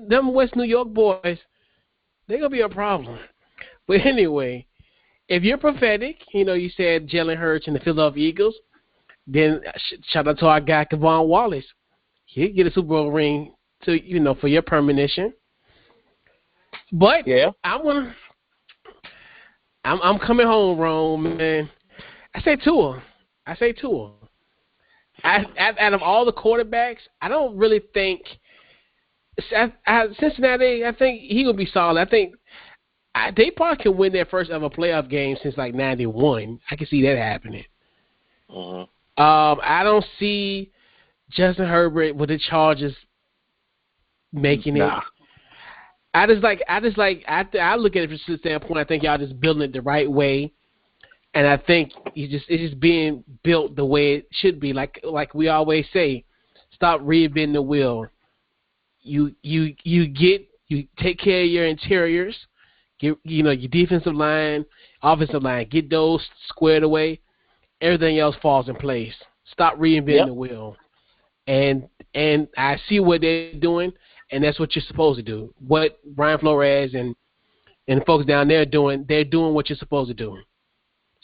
them West New York boys, they're gonna be a problem. But anyway, if you're prophetic, you said Jalen Hurts and the Philadelphia Eagles, then shout out to our guy Kevon Wallace. He'll get a Super Bowl ring for your premonition. But I'm coming home, Rome, man. I say Tua. Out of all the quarterbacks, I don't really think Cincinnati. I think he will be solid. I think they probably can win their first ever playoff game since like '91. I can see that happening. Mm-hmm. I don't see Justin Herbert with the Chargers making it. I look at it from the standpoint. I think y'all just building it the right way. And I think it's just being built the way it should be. Like we always say, stop reinventing the wheel. You take care of your interiors, your defensive line, offensive line, get those squared away. Everything else falls in place. Stop reinventing the wheel. And I see what they're doing, and that's what you're supposed to do. What Brian Flores and the folks down there doing, they're doing what you're supposed to do.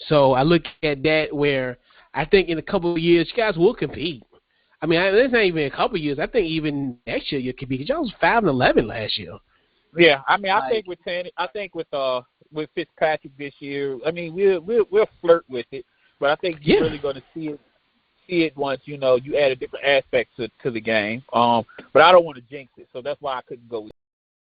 So I look at that where I think in a couple of years, you guys will compete. I mean, it's not even a couple of years. I think even next year you'll compete. Because y'all was 5-11 last year. Yeah, I mean, I think with Fitzpatrick this year, I mean, we'll flirt with it, but I think you're really going to see it once you add a different aspect to the game. But I don't want to jinx it, so that's why I couldn't go with